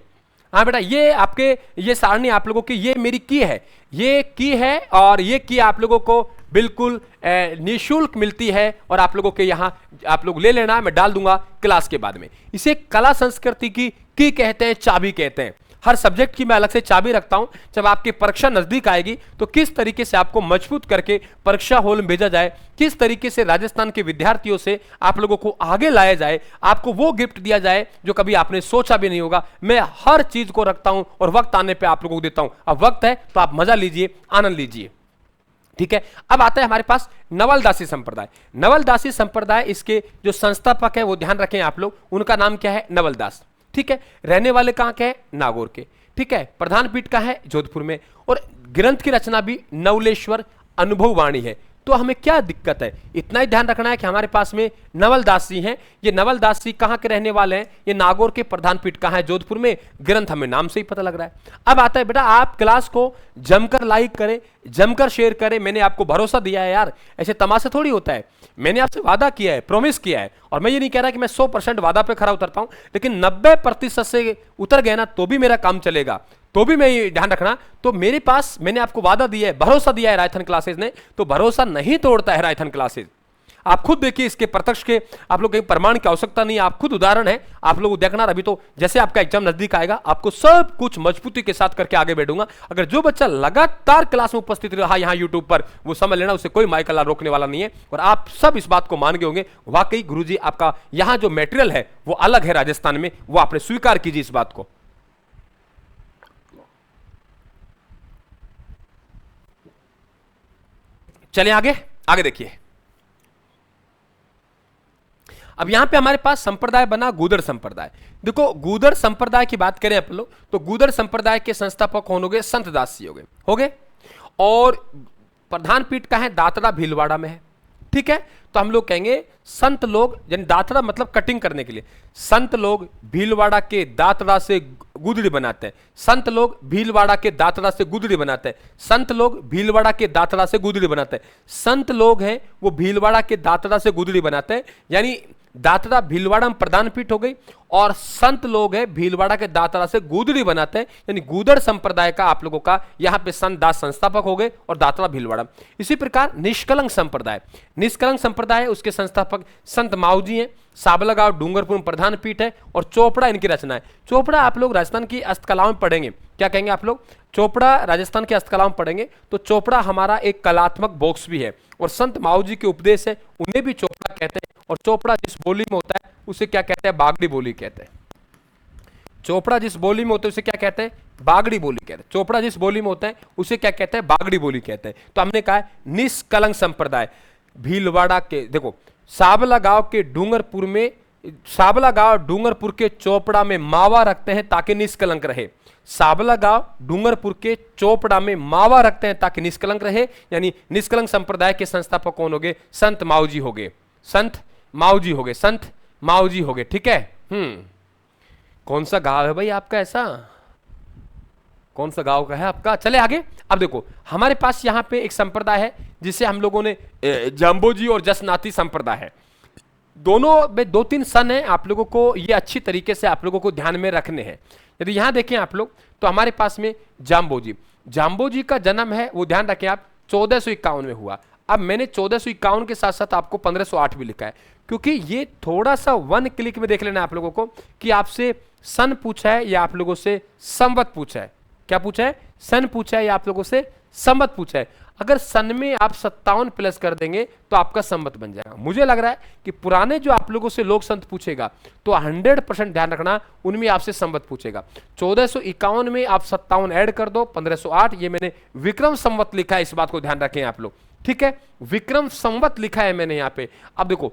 हाँ बेटा, ये आपके ये सारणी आप लोगों की, ये मेरी की है, ये की है, और ये की आप लोगों को बिल्कुल निःशुल्क मिलती है, और आप लोगों के यहाँ आप लोग ले लेना, मैं डाल दूंगा क्लास के बाद में। इसे कला संस्कृति की कहते हैं, चाबी कहते हैं। हर सब्जेक्ट की मैं अलग से चाबी रखता हूं। जब आपकी परीक्षा नजदीक आएगी तो किस तरीके से आपको मजबूत करके परीक्षा हॉल में भेजा जाए, किस तरीके से राजस्थान के विद्यार्थियों से आप लोगों को आगे लाया जाए, आपको वो गिफ्ट दिया जाए जो कभी आपने सोचा भी नहीं होगा। मैं हर चीज को रखता हूं और वक्त आने पर आप लोगों को देता हूं। अब वक्त है तो आप मजा लीजिए, आनंद लीजिए। ठीक है, अब आता है हमारे पास नवलदासी संप्रदाय। नवलदासी संप्रदाय, इसके जो संस्थापक है वो ध्यान रखें आप लोग, उनका नाम क्या है? नवलदास। ठीक है, रहने वाले कहां के हैं? नागौर के। ठीक है, प्रधान पीठ का है जोधपुर में, और ग्रंथ की रचना भी नवलेश्वर अनुभव वाणी है। तो हमें क्या दिक्कत है? इतना ही ध्यान रखना है कि हमारे पास में नवलदास जी हैं। ये नवलदास जी कहाँ के रहने वाले हैं? ये नागौर के, प्रधान पीठ कहाँ है? जोधपुर में। ग्रंथ हमें नाम से ही पता लग रहा है। अब आता है बेटा, आप क्लास को जमकर लाइक करें, जमकर शेयर करें। मैंने आपको भरोसा दिया है यार, ऐसे तमाशा थोड़ी होता है। मैंने आपसे वादा किया है, प्रॉमिस किया है, और मैं ये नहीं कह रहा कि मैं 100% वादा पे खरा उतरता हूं, लेकिन 90% से उतर गया ना तो भी मेरा काम चलेगा, तो भी मैं ये ध्यान रखना। तो मेरे पास मैंने आपको वादा दिया है, भरोसा दिया है रायथन क्लासेज ने, तो भरोसा नहीं तोड़ता है रायथन क्लासेज। आप खुद देखिए, इसके प्रत्यक्ष के आप लोग कहीं प्रमाण की आवश्यकता नहीं है, आप खुद उदाहरण है, आप लोग देखना। अभी तो जैसे आपका एग्जाम नजदीक आएगा, आपको सब कुछ मजबूती के साथ करके आगे बढ़ूंगा। अगर जो बच्चा लगातार क्लास में उपस्थित रहा यहाँ यूट्यूब पर, वो समझ लेना उसे कोई माइकल रोकने वाला नहीं है। और आप सब इस बात को मान गए होंगे, वाकई गुरुजी आपका यहाँ जो मेटेरियल है वो अलग है राजस्थान में, वो आपने स्वीकार कीजिए इस बात को। चलिए आगे आगे देखिए। अब यहां पे हमारे पास संप्रदाय बना गूदड़ संप्रदाय। देखो, गूदड़ संप्रदाय की बात करें अपन लोग, तो गूदड़ संप्रदाय के संस्थापक कौन हो गए? संत दास जी हो गए। और प्रधान पीठ का है दातरा भीलवाड़ा में है। ठीक है, तो हम लोग कहेंगे संत लोग, यानी दातरा मतलब कटिंग करने के लिए, संत लोग भीलवाड़ा के दातरा से गुदड़ी बनाते हैं। संत लोग भीलवाड़ा के दातरा से गुदड़ी बनाते हैं। संत लोग भीलवाड़ा के दातरा से गुदड़ी बनाते हैं। संत लोग हैं वो भीलवाड़ा के दातरा से गुदड़ी बनाते हैं, यानी दातरा भीलवाड़ा में प्रधान पीठ हो गई, और संत लोग हैं भीलवाड़ा के दातरा से गुदड़ी बनाते हैं, यानी गूदड़ संप्रदाय का आप लोगों का यहाँ पे संत दास संस्थापक हो गए, और दातरा भीलवाड़ा। इसी प्रकार निष्कलंक संप्रदाय, निष्कलंक संप्रदाय उसके संस्थापक संत माऊजी हैं, साबला गांव डूंगरपुर में प्रधान पीठ है, और चोपड़ा इनकी रचना है। चोपड़ा आप लोग राजस्थान की हस्तकलाओं में पढ़ेंगे, क्या कहेंगे आप लोग? चोपड़ा राजस्थान की हस्तकलाओं में पढ़ेंगे, तो चोपड़ा हमारा एक कलात्मक बॉक्स भी है, और संत माऊजी के उपदेश है, उन्हें भी चोपड़ा कहते हैं। और चोपड़ा जिस बोली में होता है उसे क्या कहते हैं? बागड़ी बोली कहते हैं। चोपड़ा जिस बोली में होता है उसे क्या कहते हैं? बागड़ी बोली कहते हैं। चोपड़ा जिस बोली में होता है उसे क्या कहते हैं? बागड़ी बोली कहते हैं। तो हमने कहा है निष्कलंक संप्रदाय भीलवाड़ा के, देखो साबला गांव के डूंगरपुर में, साबला गांव डूंगरपुर के चोपड़ा में मावा रखते हैं ताकि निष्कलंक रहे। साबला गांव डूंगरपुर के चोपड़ा में मावा रखते हैं ताकि निष्कलंक रहे, यानी निष्कलंक संप्रदाय के संस्थापक कौन हो गए? संत माऊजी हो गए, संत माऊजी हो गए, संत माऊजी हो गए। ठीक है, कौन सा गांव है भाई आपका? ऐसा कौन सा गांव का है आपका? चले आगे। अब देखो, हमारे पास यहाँ पे एक संप्रदाय है जिसे हम लोगों ने जम्बोजी और जसनाती संप्रदाय है। दोनों में 2-3 सन है, आप लोगों को ये अच्छी तरीके से आप लोगों को ध्यान में रखने हैं। यदि यहां देखें आप लोग, तो हमारे पास में जाम्बोजी, जाम्बोजी का जन्म है, वो ध्यान रखें आप, 1451 में हुआ। अब मैंने 1451 के साथ साथ आपको 1508 भी लिखा है, क्योंकि ये थोड़ा सा 1 क्लिक में देख लेना आप लोगों को कि आपसे सन पूछा है या आप लोगों से संवत पूछा है। क्या पूछा है? सन पूछा है या आप लोगों से संवत पूछा है। अगर सन में आप 57 प्लस कर देंगे तो आपका संवत बन जाएगा। मुझे लग रहा है कि पुराने जो आप लोगों से लोक संत पूछेगा तो 100% ध्यान रखना, उनमें आपसे संवत पूछेगा। 1451 में आप 57 ऐड कर दो, 1508। ये मैंने विक्रम संवत लिखा है, इस बात को ध्यान रखें आप लोग, ठीक है? विक्रम संवत लिखा है मैंने यहाँ पे। अब देखो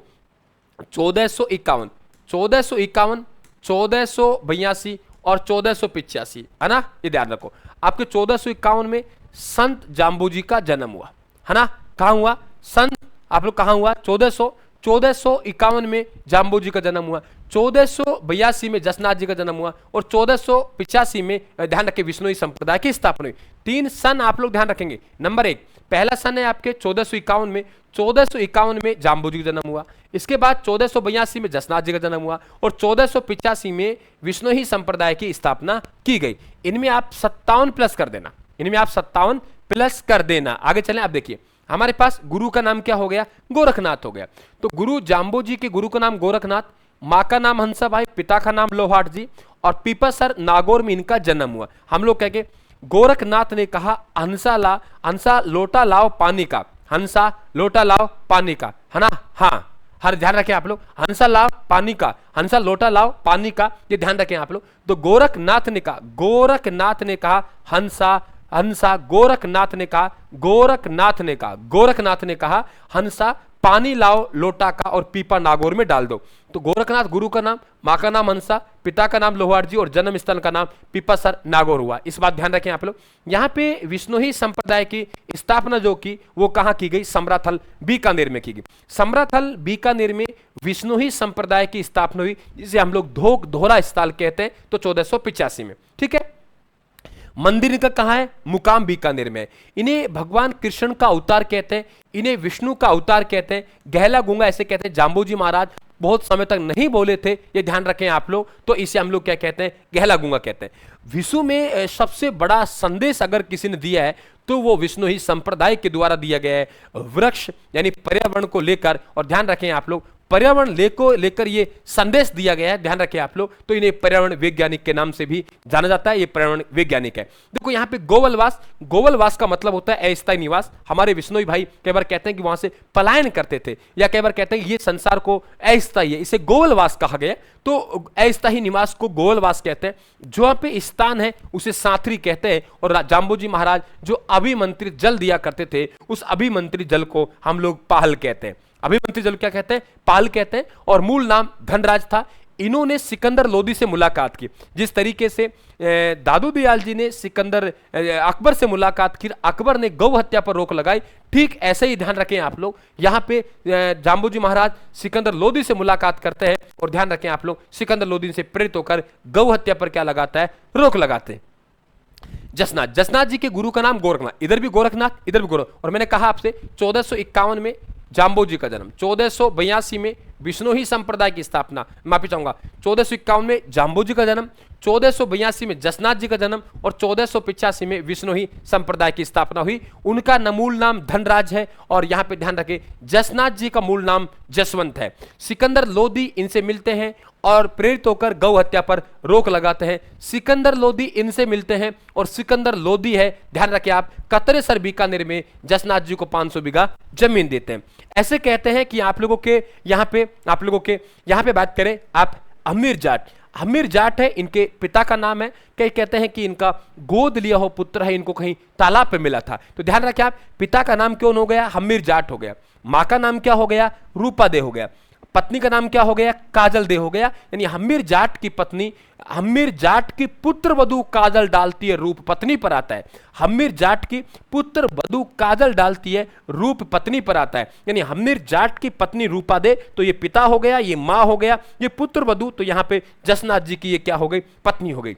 1451, 1451, 1482 और 1485, है ना? ये ध्यान रखो। आपके 1451 में संत जाम्बू का जन्म हुआ, है ना? कहां हुआ? संत आप लोग कहां हुआ? 1451 में जाम्बू का जन्म हुआ, 1482 में जसनाथ जी का जन्म हुआ और 1485 में ध्यान रखें विष्णुई संप्रदाय की स्थापना हुई। 3 सन आप लोग ध्यान रखेंगे। नंबर 1 पहला सन है आपके 1451 में, 1451 में जाम्बू जी का जन्म हुआ। इसके बाद 1482 में जसनाथ जी का जन्म हुआ और 1485 में विष्णुई संप्रदाय की स्थापना की गई। इनमें आप 57 प्लस कर देना, इनमें आप 57 प्लस कर देना। आगे चलें। आप देखिए हमारे पास गुरु का नाम क्या हो गया? गोरखनाथ हो गया। तो गुरु जाम्बू जी के गुरु का नाम गोरखनाथ, माँ का नाम हंसा भाई, पिता का नाम लोहाट जी और पीपसर नागौर में इनका जन्म हुआ। हम लोग कह के गोरखनाथ ने कहा हंसा लोटा लाओ पानी का, हंसा लोटा लाओ पानी का, है ना? हाँ, हर ध्यान रखें आप लोग, हंसा लाओ पानी का, हंसा लोटा लाओ पानी का, ये ध्यान रखें आप लोग। तो गोरखनाथ ने कहा, गोरखनाथ ने कहा हंसा, गोरखनाथ ने कहा, गोरखनाथ ने कहा हंसा पानी लाओ लोटा का और पीपा नागौर में डाल दो। तो गोरखनाथ गुरु का नाम, माँ का नाम हंसा, पिता का नाम लोहार जी और जन्म स्थल का नाम पीपासर नागौर हुआ। इस बात ध्यान रखें आप लोग। यहाँ पे विष्णुई संप्रदाय की स्थापना जो की वो कहाँ की गई? समराथल बीकानेर में की गई। समराथल बीकानेर में विष्णुई संप्रदाय की स्थापना हुई, जिसे हम लोग धोरा स्थल कहते हैं। तो 1485 में, ठीक है? मंदिर इनका कहाँ है? मुकाम बीकानेर में। इन्हें भगवान कृष्ण का अवतार कहते हैं, इन्हें विष्णु का अवतार कहते हैं, गहला गूंगा ऐसे कहते हैं। जाम्बू जी महाराज बहुत समय तक नहीं बोले थे, ये ध्यान रखें आप लोग। तो इसे हम लोग क्या कहते हैं? गहला गूंगा कहते हैं। विश्व में सबसे बड़ा संदेश अगर किसी ने दिया है तो वो विष्णु ही संप्रदाय के द्वारा दिया गया है। वृक्ष यानी पर्यावरण को लेकर, और ध्यान रखें आप लोग, पर्यावरण लेकर ये संदेश दिया गया है, ध्यान रखें आप लोग। तो इन्हें पर्यावरण वैज्ञानिक के नाम से भी जाना जाता है, ये पर्यावरण वैज्ञानिक है। देखो यहाँ पे गोवलवास, गोवलवास का मतलब होता है अस्थायी निवास। हमारे विष्णुई भाई कई बार कहते हैं कि वहां से पलायन करते थे, या कई बार कहते हैं ये संसार को अस्थायी है, इसे गोवलवास कहा गया। तो अस्थायी निवास को गोवलवास कहते हैं। जो पे स्थान है उसे सांथरी कहते हैं। और जाम्बू जी महाराज जो अभिमंत्रित जल दिया करते थे, उस अभिमंत्रित जल को हम लोग पाहल कहते हैं। अभिमंत्रित जल क्या कहते हैं? पाल कहते हैं। और मूल नाम धनराज था। इन्होंने सिकंदर लोदी से मुलाकात की। जिस तरीके से दादू दयाल जी ने अकबर से मुलाकात की, अकबर ने गौ हत्या पर रोक लगाई, ठीक ऐसे ही ध्यान रखें आप लोग। यहाँ पे जाम्बू जी महाराज सिकंदर लोदी से मुलाकात करते हैं, और ध्यान रखें आप लोग सिकंदर लोदी से प्रेरित होकर गौ हत्या पर क्या लगाता है? रोक लगाते हैं। जसनाथ जी के गुरु का नाम गोरखनाथ, इधर भी गोरखनाथ, इधर भी गोरख। और मैंने कहा आपसे 1451 में जाम्बू जी का जन्म, 1482 में विष्णु ही संप्रदाय की स्थापना, माफी चाहूंगा, 1451 में जाम्बू जी का जन्म, 1482 में जसनाथ जी का जन्म और 1485 में विष्णु ही संप्रदाय की स्थापना हुई। उनका मूल नाम धनराज है। और यहां पे ध्यान रखें जसनाथ जी का मूल नाम जसवंत है। सिकंदर लोदी इनसे मिलते हैं और प्रेरित होकर गौ हत्या पर रोक लगाते हैं। सिकंदर लोदी इनसे मिलते हैं और सिकंदर लोदी है, ध्यान रखें आप, कतरेसर बीकानेर में जसनाथ जी को 500 बीघा जमीन देते हैं। ऐसे कहते हैं कि आप लोगों के यहाँ पे बात करें आप, हमीर जाट है इनके पिता का नाम है। कई कहते हैं कि इनका गोद लिया हो पुत्र है, इनको कहीं तालाब पे मिला था। तो ध्यान रखें आप, पिता का नाम क्यों हो गया? हमीर जाट हो गया। माँ का नाम क्या हो गया? रूपा दे हो गया। पत्नी का नाम क्या हो गया? काजल दे हो गया। यानी हमीर जाट की पत्नी, हमीर जाट की पुत्र वधु काजल डालती है, रूप पत्नी पर आता है। हमीर जाट की पुत्र वधु काजल डालती है, रूप पत्नी पर आता है। यानी हमीर जाट की पत्नी रूपा दे, तो ये पिता हो गया, ये माँ हो गया, ये पुत्र वधु, तो यहां पे जसनाथ जी की ये क्या हो गई? पत्नी हो गई।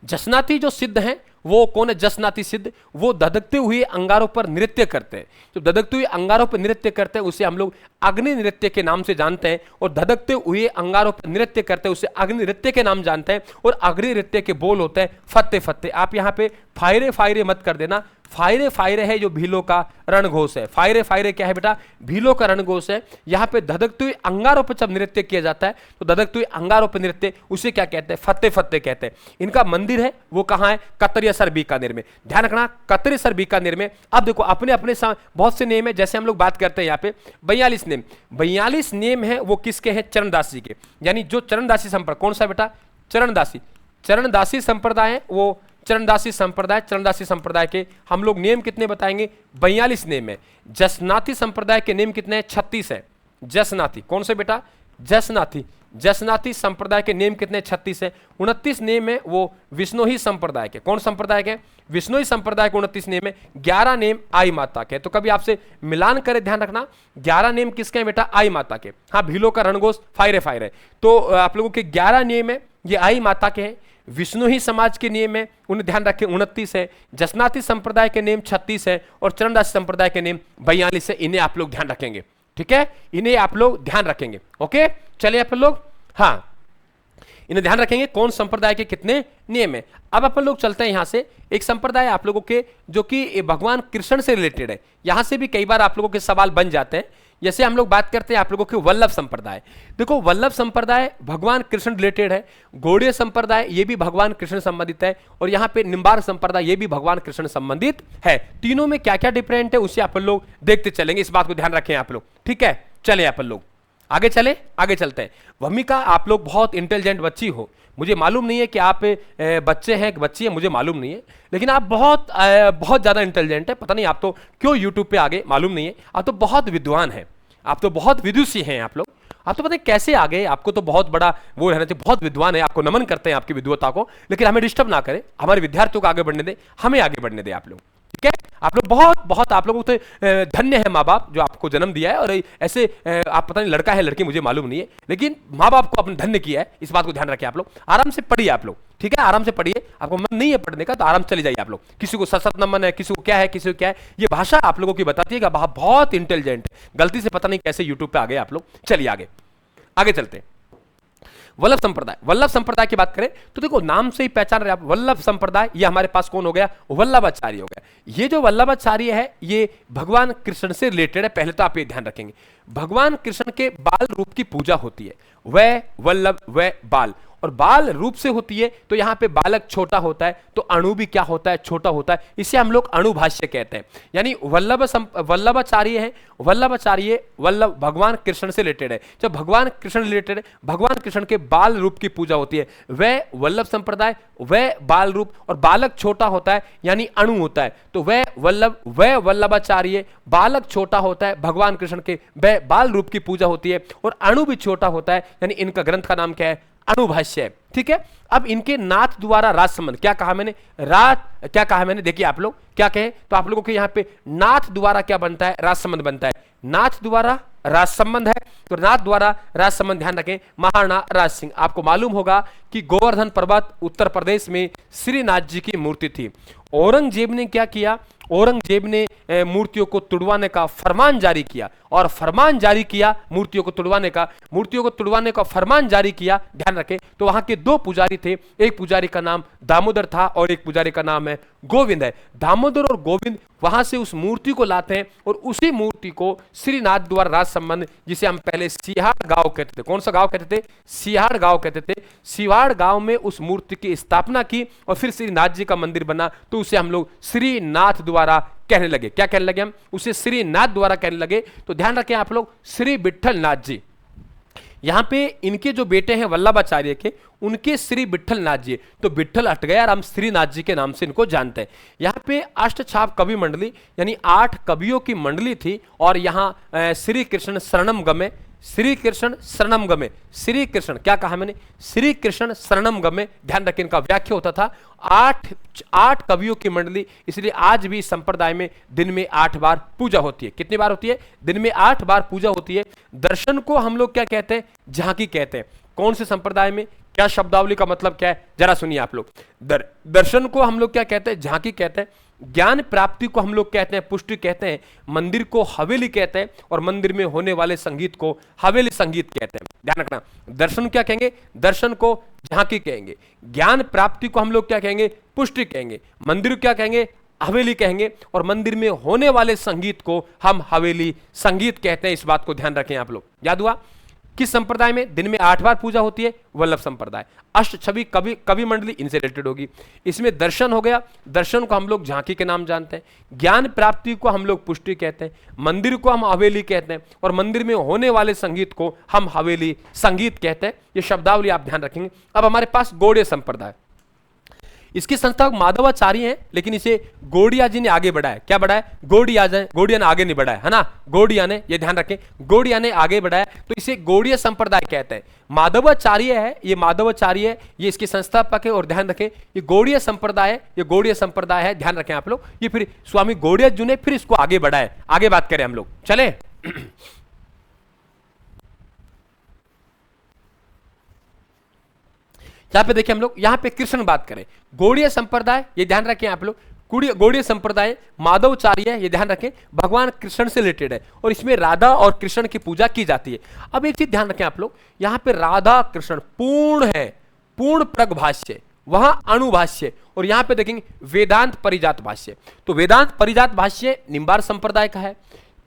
जसनाथी जो सिद्ध हैं वो कौन है? जसनाती सिद्ध। वो धधकते हुए अंगारों पर नृत्य करते हैं। जो धधकते हुए अंगारों पर नृत्य करते हैं उसे हम लोग अग्नि नृत्य के नाम से जानते हैं, और धधकते हुए अंगारों पर नृत्य करते हैं उसे अग्नि नृत्य के नाम जानते हैं। और अग्नि नृत्य के बोल होते हैं फत्ते फत्ते। आप यहाँ पे फायरे फायरे मत कर देना, फायरे फायरे है जो भीलों का रणघोष है। फायरे फायरे क्या है बेटा? भीलों का रणघोष है। यहाँ पे धधकते हुए अंगारों पर जब नृत्य किया जाता है तो धधकते हुए अंगारों पर नृत्य उसे क्या कहते हैं? फत्ते फत्ते कहते हैं। इनका मंदिर है वो कहाँ है? कतरियासर बीकानेर में। ध्यान रखना, कतरियासर बीकानेर में। अब देखो अपने अपने बहुत से नेम है, जैसे हम लोग बात करते हैं यहाँ पे 42 नेम। 42 नेम है वो किसके हैं? चरणदासी के। यानी जो चरणदासी संप्रदाय, कौन सा बेटा? चरणदासी। चरणदासी संप्रदाय है वो चरणदासी संप्रदाय। चरणदासी संप्रदाय के हम लोग नेम कितने बताएंगे? 42 नेम है। जसनाती संप्रदाय के नेम कितने हैं? 36 है। जसनाती कौन से बेटा? जसनाती। जसनाती संप्रदाय के नेम कितने? 36 है। 29 नेम है वो विष्णोही संप्रदाय के। कौन संप्रदाय के? विष्णोही संप्रदाय के 29 नेम है। 11 नेम आई माता के। तो कभी आपसे मिलान करे, ध्यान रखना 11 नेम किसके हैं बेटा? आई माता के। हाँ, भीलों का रणघोष फायरे फायरे। तो आप लोगों के 11 नेम है ये आई माता के हैं। विष्णुही समाज के नियम है उन्हें ध्यान रखें 29 है। जसनाती संप्रदाय के नेम 36 है और चरणदासी संप्रदाय के नेम 42 है। इन्हें आप लोग ध्यान रखेंगे, ठीक है? इन्हें आप लोग ध्यान रखेंगे। ओके, चलिए अपन लोग, हाँ, इन्हें ध्यान रखेंगे कौन संप्रदाय के कितने नियम है। अब अपन लोग चलते हैं यहां से। एक संप्रदाय आप लोगों के जो कि भगवान कृष्ण से रिलेटेड है। यहां से भी कई बार आप लोगों के सवाल बन जाते हैं। जैसे हम लोग बात करते हैं आप लोगों के वल्लभ संप्रदाय। देखो वल्लभ संप्रदाय भगवान कृष्ण रिलेटेड है। गौड़ीय संप्रदाय ये भी भगवान कृष्ण संबंधित है। और यहाँ पे निम्बार्क संप्रदाय ये भी भगवान कृष्ण संबंधित है। तीनों में क्या क्या डिफरेंट है उसे अपन लोग देखते चलेंगे। इस बात को ध्यान रखें आप लोग, ठीक है? चले अपन लोग आगे चले, आगे चलते हैं। भूमिका, आप लोग बहुत इंटेलिजेंट बच्ची हो। मुझे मालूम नहीं है कि आप बच्चे हैं कि बच्ची है, मुझे मालूम नहीं है, लेकिन आप बहुत बहुत ज़्यादा इंटेलिजेंट है। पता नहीं आप तो क्यों यूट्यूब पे आगे, मालूम नहीं है। आप तो बहुत विद्वान हैं, आप तो बहुत विदुषी हैं आप लोग। आप तो पता है कैसे आ गए, आपको तो बहुत बड़ा वो रहना चाहिए, बहुत विद्वान है। आपको नमन करते हैं आपकी विद्वता को, लेकिन हमें डिस्टर्ब ना करें, हमारे विद्यार्थियों को आगे बढ़ने दें, हमें आगे बढ़ने दें आप लोग, ठीक है? आप लोग बहुत बहुत आप लोगों को तो धन्य है माँ बाप जो आपको जन्म दिया है। और ऐसे आप पता नहीं लड़का है लड़की मुझे मालूम नहीं है, लेकिन माँ बाप को आपने धन्य किया है। इस बात को ध्यान रखें आप लोग। आराम से पढ़िए आप लोग, ठीक है? आराम से पढ़िए। आपको मन नहीं है पढ़ने का तो आराम चले जाइए आप लोग। किसी को सत नमन है, किसी को क्या है, किसी को क्या है। ये भाषा आप लोगों की बताती है कि आप बहुत इंटेलिजेंट है। गलती से पता नहीं कैसे यूट्यूब पे आ गए आप लोग। चलिए आगे, आगे चलते हैं। वल्लभ संप्रदाय, वल्लभ संप्रदाय की बात करें तो देखो नाम से ही पहचान रहे आप। वल्लभ संप्रदाय ये हमारे पास कौन हो गया? वल्लभाचार्य हो गया। ये जो वल्लभाचार्य है ये भगवान कृष्ण से रिलेटेड है। पहले तो आप ये ध्यान रखेंगे, भगवान कृष्ण के बाल रूप की पूजा होती है। वह वल्लभ, वह बाल, और बाल रूप से होती है तो यहाँ पे बालक छोटा होता है तो अणु भी क्या होता है? छोटा होता है। इसे हम लोग अणुभाष्य कहते हैं। यानी वल्लभाचार्य है, वल्लभाचार्य वल्लभ भगवान कृष्ण से रिलेटेड है। जब भगवान कृष्ण रिलेटेड है, भगवान कृष्ण के बाल रूप की पूजा होती है। वह वल्लभ संप्रदाय, वह बाल रूप, और बालक छोटा होता है यानी अणु होता है तो वह वल्लभ, वह वल्लभाचार्य। बालक छोटा होता है, भगवान कृष्ण के वह बाल रूप की पूजा होती है, और अणु भी छोटा होता है। यानी इनका ग्रंथ का नाम क्या है? अणुभाष्य है, ठीक है? अब इनके नाथ द्वारा राज संबंध, क्या कहा मैंने? क्या कहा मैंने? देखिए आप लोग क्या कहे तो आप लोगों के यहाँ पे नाथ द्वारा क्या बनता है? राज संबंध बनता है। नाथ द्वारा राज संबंध है तो नाथ द्वारा राज संबंध ध्यान रखें। महाराणा राज सिंह, आपको मालूम होगा कि गोवर्धन पर्वत उत्तर प्रदेश में श्रीनाथ जी की मूर्ति थी। औरंगजेब ने क्या किया? औरंगजेब ने मूर्तियों को तुड़वाने का फरमान जारी किया, और फरमान जारी किया मूर्तियों को तुड़वाने का फरमान जारी किया। ध्यान रखें तो वहां के दो पुजारी थे, एक पुजारी का नाम दामोदर था और एक पुजारी का नाम है गोविंद है। दामोदर और गोविंद वहां से उस मूर्ति को लाते हैं और उसी मूर्ति को श्रीनाथ द्वारा राज संबंध, जिसे हम पहले सिहाड़ गांव कहते थे। कौन सा गांव कहते थे? सिहाड़ गांव कहते थे। सिहाड़ गांव में उस मूर्ति की स्थापना की और फिर श्रीनाथ जी का मंदिर बना तो उसे हम लोग श्रीनाथ द्वारा कहने लगे। क्या कहने लगे? हम उसे श्रीनाथ द्वारा कहने लगे। तो ध्यान रखें आप लोग, श्री विट्ठल नाथ जी, यहां पे इनके जो बेटे हैं वल्लभाचार्य के, उनके श्री विट्ठल नाथ जी, तो विट्ठल हट गया और हम श्रीनाथ जी के नाम से इनको जानते हैं। यहाँ पे अष्टछाप कवि मंडली यानी 8 कवियों की मंडली थी, और यहाँ श्री कृष्ण शरणम गमे, श्री कृष्ण शरणम गमे, श्री कृष्ण क्या कहा मैंने? श्री कृष्ण शरणम गमे। ध्यान रखें इनका व्याख्या होता था 8 कवियों की मंडली। इसलिए आज भी संप्रदाय में दिन में 8 बार पूजा होती है। कितनी बार होती है? दिन में 8 बार पूजा होती है। दर्शन को हम लोग क्या कहते हैं? झांकी कहते हैं। कौन से संप्रदाय में? क्या शब्दावली का मतलब क्या है, जरा सुनिए आप लोग। दर्शन को हम लोग क्या कहते हैं, झांकी कहते हैं। ज्ञान प्राप्ति को हम लोग कहते हैं पुष्टि कहते हैं। मंदिर को हवेली कहते हैं और मंदिर में होने वाले संगीत को हवेली संगीत कहते हैं। ध्यान रखना, दर्शन क्या कहेंगे, दर्शन को झांकी कहेंगे। ज्ञान प्राप्ति को हम लोग क्या कहेंगे, पुष्टि कहेंगे। मंदिर क्या कहेंगे, हवेली कहेंगे। और मंदिर में होने वाले संगीत को हम हवेली संगीत कहते हैं। इस बात को ध्यान रखें आप लोग। याद हुआ? किस संप्रदाय में दिन में 8 बार पूजा होती है, वल्लभ संप्रदाय। अष्ट छवि कवि मंडली इनसे रिलेटेड होगी। इसमें दर्शन हो गया, दर्शन को हम लोग झांकी के नाम जानते हैं। ज्ञान प्राप्ति को हम लोग पुष्टि कहते हैं। मंदिर को हम हवेली कहते हैं और मंदिर में होने वाले संगीत को हम हवेली संगीत कहते हैं। ये शब्दावली आप ध्यान रखेंगे। अब हमारे पास गौड़ीय संप्रदाय, इसकी संस्थापक माधवाचार्य हैं, लेकिन इसे गौड़िया जी ने आगे बढ़ाया। क्या बढ़ाया, गौड़िया ने आगे नहीं बढ़ाया, है ना, गौड़िया ने, ये ध्यान रखें, गौड़िया ने आगे बढ़ाया, तो इसे गौड़ीय संप्रदाय कहते हैं। माधवाचार्य है, ये माधवाचार्य है, ये इसके संस्थापक है। और ध्यान रखें ये गौड़ीय संप्रदाय है, ये गौड़ीय संप्रदाय है, ध्यान रखें आप लोग। ये फिर स्वामी गौड़िया जी ने फिर इसको आगे बढ़ाया। आगे बात करें हम लोग, चले। यहां पे देखिए हम लोग, यहां पे कृष्ण बात करें, गौड़ीय संप्रदाय, ये ध्यान रखें आप लोग। गौड़ीय संप्रदाय माधवाचार्य, ये ध्यान रखें, भगवान कृष्ण से रिलेटेड है और इसमें राधा और कृष्ण की पूजा की जाती है। अब एक चीज ध्यान रखें आप लोग, यहां पे राधा कृष्ण पूर्ण है, पूर्ण प्रग भाष्य, वहां अणुभाष्य, और यहां पे देखेंगे वेदांत परिजात भाष्य। तो वेदांत परिजात भाष्य निम्बार संप्रदाय का है,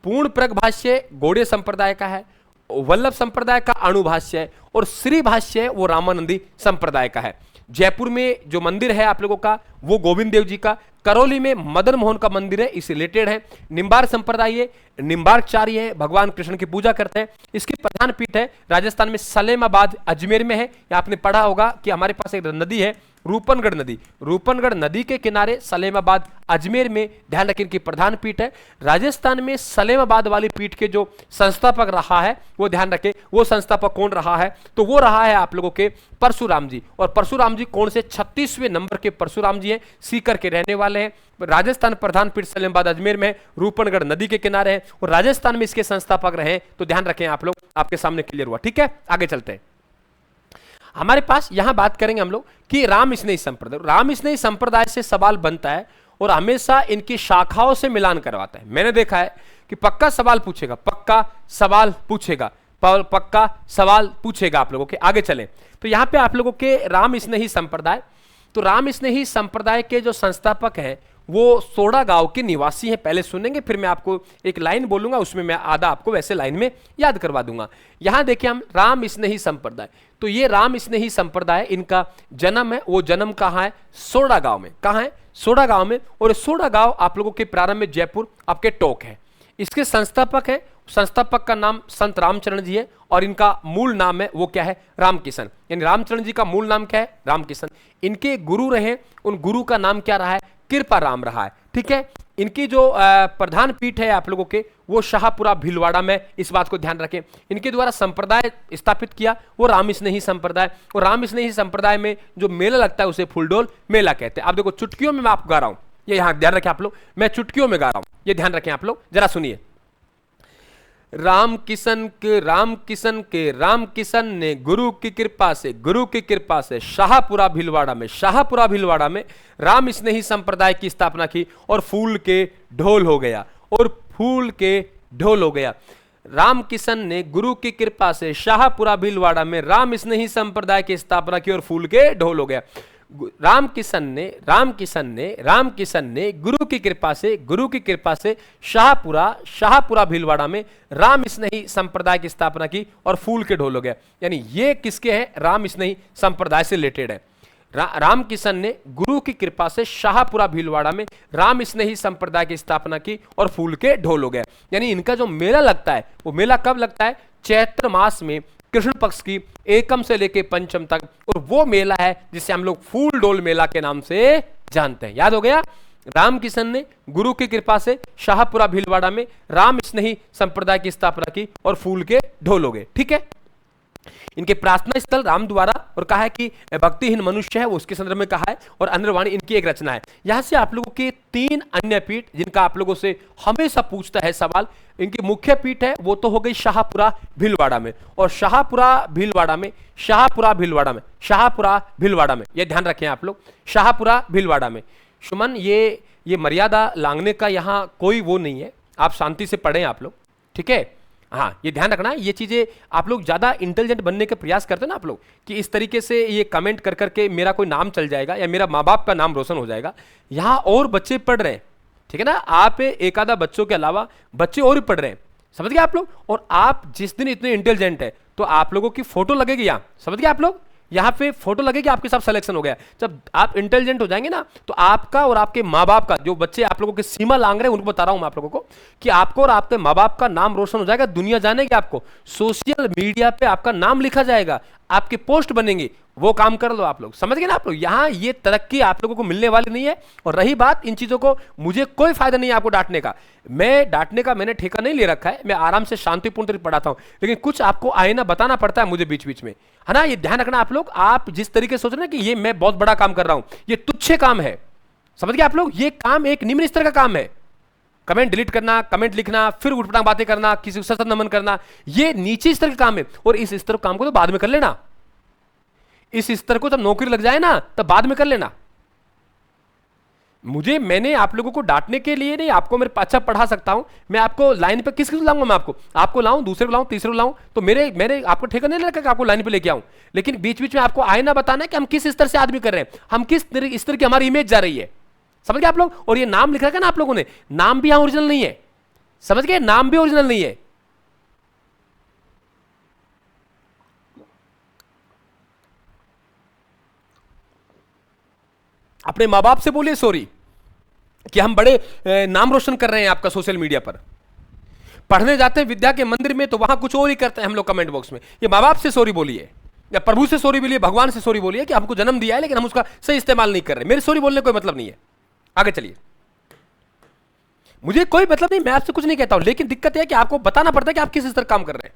पूर्ण प्रग भाष्य गौड़ीय संप्रदाय का है, वल्लभ संप्रदाय का अणुभाष्य है, और श्री भाष्य वो रामानंदी संप्रदाय का है। जयपुर में जो मंदिर है आप लोगों का वो गोविंद देव जी का, करौली में मदन मोहन का मंदिर है, इससे रिलेटेड है। निम्बार संप्रदाय है, निम्बार्कचार्य है, भगवान कृष्ण की पूजा करते हैं। इसकी प्रधान पीठ है राजस्थान में सलेमाबाद अजमेर में है। आपने पढ़ा होगा कि हमारे पास एक नदी है रूपनगढ़ नदी, रूपनगढ़ नदी के किनारे सलेमाबाद अजमेर में, ध्यान रखें कि प्रधान पीठ है। राजस्थान में सलेमाबाद वाली पीठ के जो संस्थापक रहा है वो ध्यान रखें, वो संस्थापक कौन रहा है, तो वो रहा है आप लोगों के परशुराम जी। और परशुराम जी कौन से, 36वें नंबर के परशुराम जी हैं, सीकर के रहने वाले हैं। राजस्थान प्रधान पीठ सलेमाबाद अजमेर में, रूपनगढ़ नदी के किनारे है, और राजस्थान में इसके संस्थापक रहे। तो ध्यान रखें आप लोग, आपके सामने क्लियर हुआ, ठीक है। आगे चलते हैं। हमारे पास यहां बात करेंगे हम लोग कि राम स्नेही संप्रदाय। राम स्नेही संप्रदाय से सवाल बनता है और हमेशा इनकी शाखाओं से मिलान करवाता है। मैंने देखा है कि पक्का सवाल पूछेगा, पक्का सवाल पूछेगा, पक्का सवाल पूछेगा आप लोगों के। आगे चलें तो यहां पे आप लोगों के राम स्नेही संप्रदाय, तो राम स्नेही संप्रदाय के जो संस्थापक हैं वो सोडा गांव के निवासी हैं। पहले सुनेंगे, फिर मैं आपको एक लाइन बोलूंगा, उसमें मैं आधा आपको वैसे लाइन में याद करवा दूंगा। यहां देखिए हम राम स्नेही संप्रदाय, तो ये राम स्नेही संप्रदाय, इनका जन्म है, वो जन्म कहाँ है, सोडा गांव में। कहाँ है, सोडा गांव में। और सोडा गांव आप लोगों के प्रारंभ में जयपुर आपके टोक है। इसके संस्थापक है, संस्थापक का नाम संत रामचरण जी है, और इनका मूल नाम है वो क्या है, रामकिशन। यानी रामचरण जी का मूल नाम क्या है, रामकिशन। इनके गुरु रहे, उन गुरु का नाम क्या रहा है, कृपा राम रहा है, ठीक है। इनकी जो प्रधान पीठ है आप लोगों के वो शाहपुरा भीलवाड़ा में, इस बात को ध्यान रखें। इनके द्वारा संप्रदाय स्थापित किया वो राम स्नेही संप्रदाय, और राम स्नेही संप्रदाय में जो मेला लगता है उसे फुलडोल मेला कहते हैं। आप देखो चुटकियों में मैं आपको गा रहा हूं, ये यहां ध्यान रखें आप लोग, मैं चुटकियों में गा रहा हूं, ये ध्यान रखें आप लोग, जरा सुनिए। राम किशन ने गुरु की कृपा से शाहपुरा भीलवाड़ा में राम स्नेही संप्रदाय की स्थापना की, और फूल के ढोल हो गया। राम किशन ने गुरु की कृपा से शाहपुरा भीलवाड़ा में राम स्नेही संप्रदाय की स्थापना की और फूल के ढोल हो गया। राम किशन ने गुरु की कृपा से शाहपुरा भीलवाड़ा में राम स्नेही संप्रदाय की स्थापना की और फूल के ढोल हो गया। यानी ये किसके हैं, राम स्नेही संप्रदाय से रिलेटेड है। राम किशन ने गुरु की कृपा से शाहपुरा भीलवाड़ा में राम स्नेही संप्रदाय की स्थापना की और फूल के ढोल हो गया। यानी इनका जो मेला लगता है वो मेला कब लगता है, चैत्र मास में कृष्ण पक्ष की एकम से लेके पंचम तक, और वो मेला है जिसे हम लोग फूल डोल मेला के नाम से जानते हैं। याद हो गया, राम किशन ने गुरु की कृपा से शाहपुरा भीलवाड़ा में राम स्नेही संप्रदाय की स्थापना की और फूल के ढोल हो गए, ठीक है। इनके प्रार्थना स्थल राम द्वारा, और कहा है कि भक्तिहीन मनुष्य है वो उसके संदर्भ में कहा है, और अनिर्वाणी इनकी एक रचना है। यहां से आप लोगों के 3 अन्य पीठ जिनका आप लोगों से हमेशा पूछता है सवाल, इनकी मुख्य पीठ है वो तो हो गई शाहपुरा भीलवाड़ा में, और शाहपुरा भीलवाड़ा में, शाहपुरा भीलवाड़ा में, शाहपुरा भीलवाड़ा में, ये ध्यान रखें आप लोग, शाहपुरा भीलवाड़ा में। सुमन, ये मर्यादा लांघने का यहाँ कोई वो नहीं है, आप शांति से पढ़ें आप लोग, ठीक है। हाँ, ये ध्यान रखना, ये चीजें आप लोग ज्यादा इंटेलिजेंट बनने का प्रयास करते हैं ना आप लोग, कि इस तरीके से ये कमेंट कर करके मेरा कोई नाम चल जाएगा या मेरा माँ बाप का नाम रोशन हो जाएगा। यहाँ और बच्चे पढ़ रहे हैं, ठीक है ना, आप एक आधा बच्चों के अलावा बच्चे और भी पढ़ रहे हैं, समझ गए आप लोग। और आप जिस दिन इतने इंटेलिजेंट है तो आप लोगों की फोटो लगेगी यहाँ, समझ गए आप लोग, यहाँ पे फोटो लगेगी, आपके साथ सिलेक्शन हो गया। जब आप इंटेलिजेंट हो जाएंगे ना तो आपका और आपके माँ बाप का, जो बच्चे आप लोगों की सीमा लांग रहे हैं उनको बता रहा हूं मैं आप लोगों को, कि आपको और आपके माँ बाप का नाम रोशन हो जाएगा, दुनिया जानेगी आपको, सोशल मीडिया पे आपका नाम लिखा जाएगा, आपकी पोस्ट बनेंगी, वो काम कर लो आप लोग, समझ गए ना आप लोग। यहाँ ये तरक्की आप लोगों को मिलने वाली नहीं है। और रही बात इन चीजों को, मुझे कोई फायदा नहीं है आपको डांटने का, मैं डांटने का मैंने ठेका नहीं ले रखा है, मैं आराम से शांतिपूर्ण तरीके पढ़ाता हूं, लेकिन कुछ आपको आईना बताना पड़ता है मुझे बीच बीच में, है ना। ये ध्यान रखना आप लोग, आप जिस तरीके से सोच रहे हैं कि ये मैं बहुत बड़ा काम कर रहा हूं, ये तुच्छ काम है, समझ गए आप लोग। ये काम एक निम्न स्तर का काम है, कमेंट डिलीट करना, कमेंट लिखना, फिर उठपटांग बातें करना, किसी को सशक्त नमन करना, ये नीचे स्तर का काम है। और इस स्तर काम को तो बाद में कर लेना, इस स्तर को जब नौकरी लग जाए ना तब बाद में कर लेना। मैंने आप लोगों को डांटने के लिए नहीं, आपको मेरे अच्छा पढ़ा सकता हूं मैं, आपको लाइन पे किस लाऊंगा, मैं आपको लाऊं, दूसरे को लाऊं, तीसरे को लाऊं, तो मैंने आपको ठेका नहीं लगा कि आपको लाइन पे लेके आऊं, लेकिन बीच बीच में आपको आईना बताना है कि हम किस स्तर से आदमी कर रहे हैं, हम किस स्तर की हमारी इमेज जा रही है, समझ गए आप लोग। और ये नाम लिख रखा है ना आप लोगों ने, नाम भी यहां ओरिजिनल नहीं है, समझ गए, नाम भी ओरिजिनल नहीं है। अपने माँ बाप से बोलिए सॉरी कि हम बड़े नाम रोशन कर रहे हैं आपका सोशल मीडिया पर। पढ़ने जाते हैं विद्या के मंदिर में तो वहां कुछ और ही करते हैं हम लोग कमेंट बॉक्स में। ये माँ बाप से सॉरी बोलिए, या प्रभु से सॉरी बोलिए, भगवान से सॉरी बोलिए कि हमको जन्म दिया है लेकिन हम उसका सही इस्तेमाल नहीं कर रहे। मेरे सॉरी बोलने का कोई मतलब नहीं है। आगे चलिए, मुझे कोई मतलब नहीं, मैं आपसे कुछ नहीं कहता हूं, लेकिन दिक्कत यह है कि आपको बताना पड़ता है कि आप किस स्तर काम कर रहे हैं।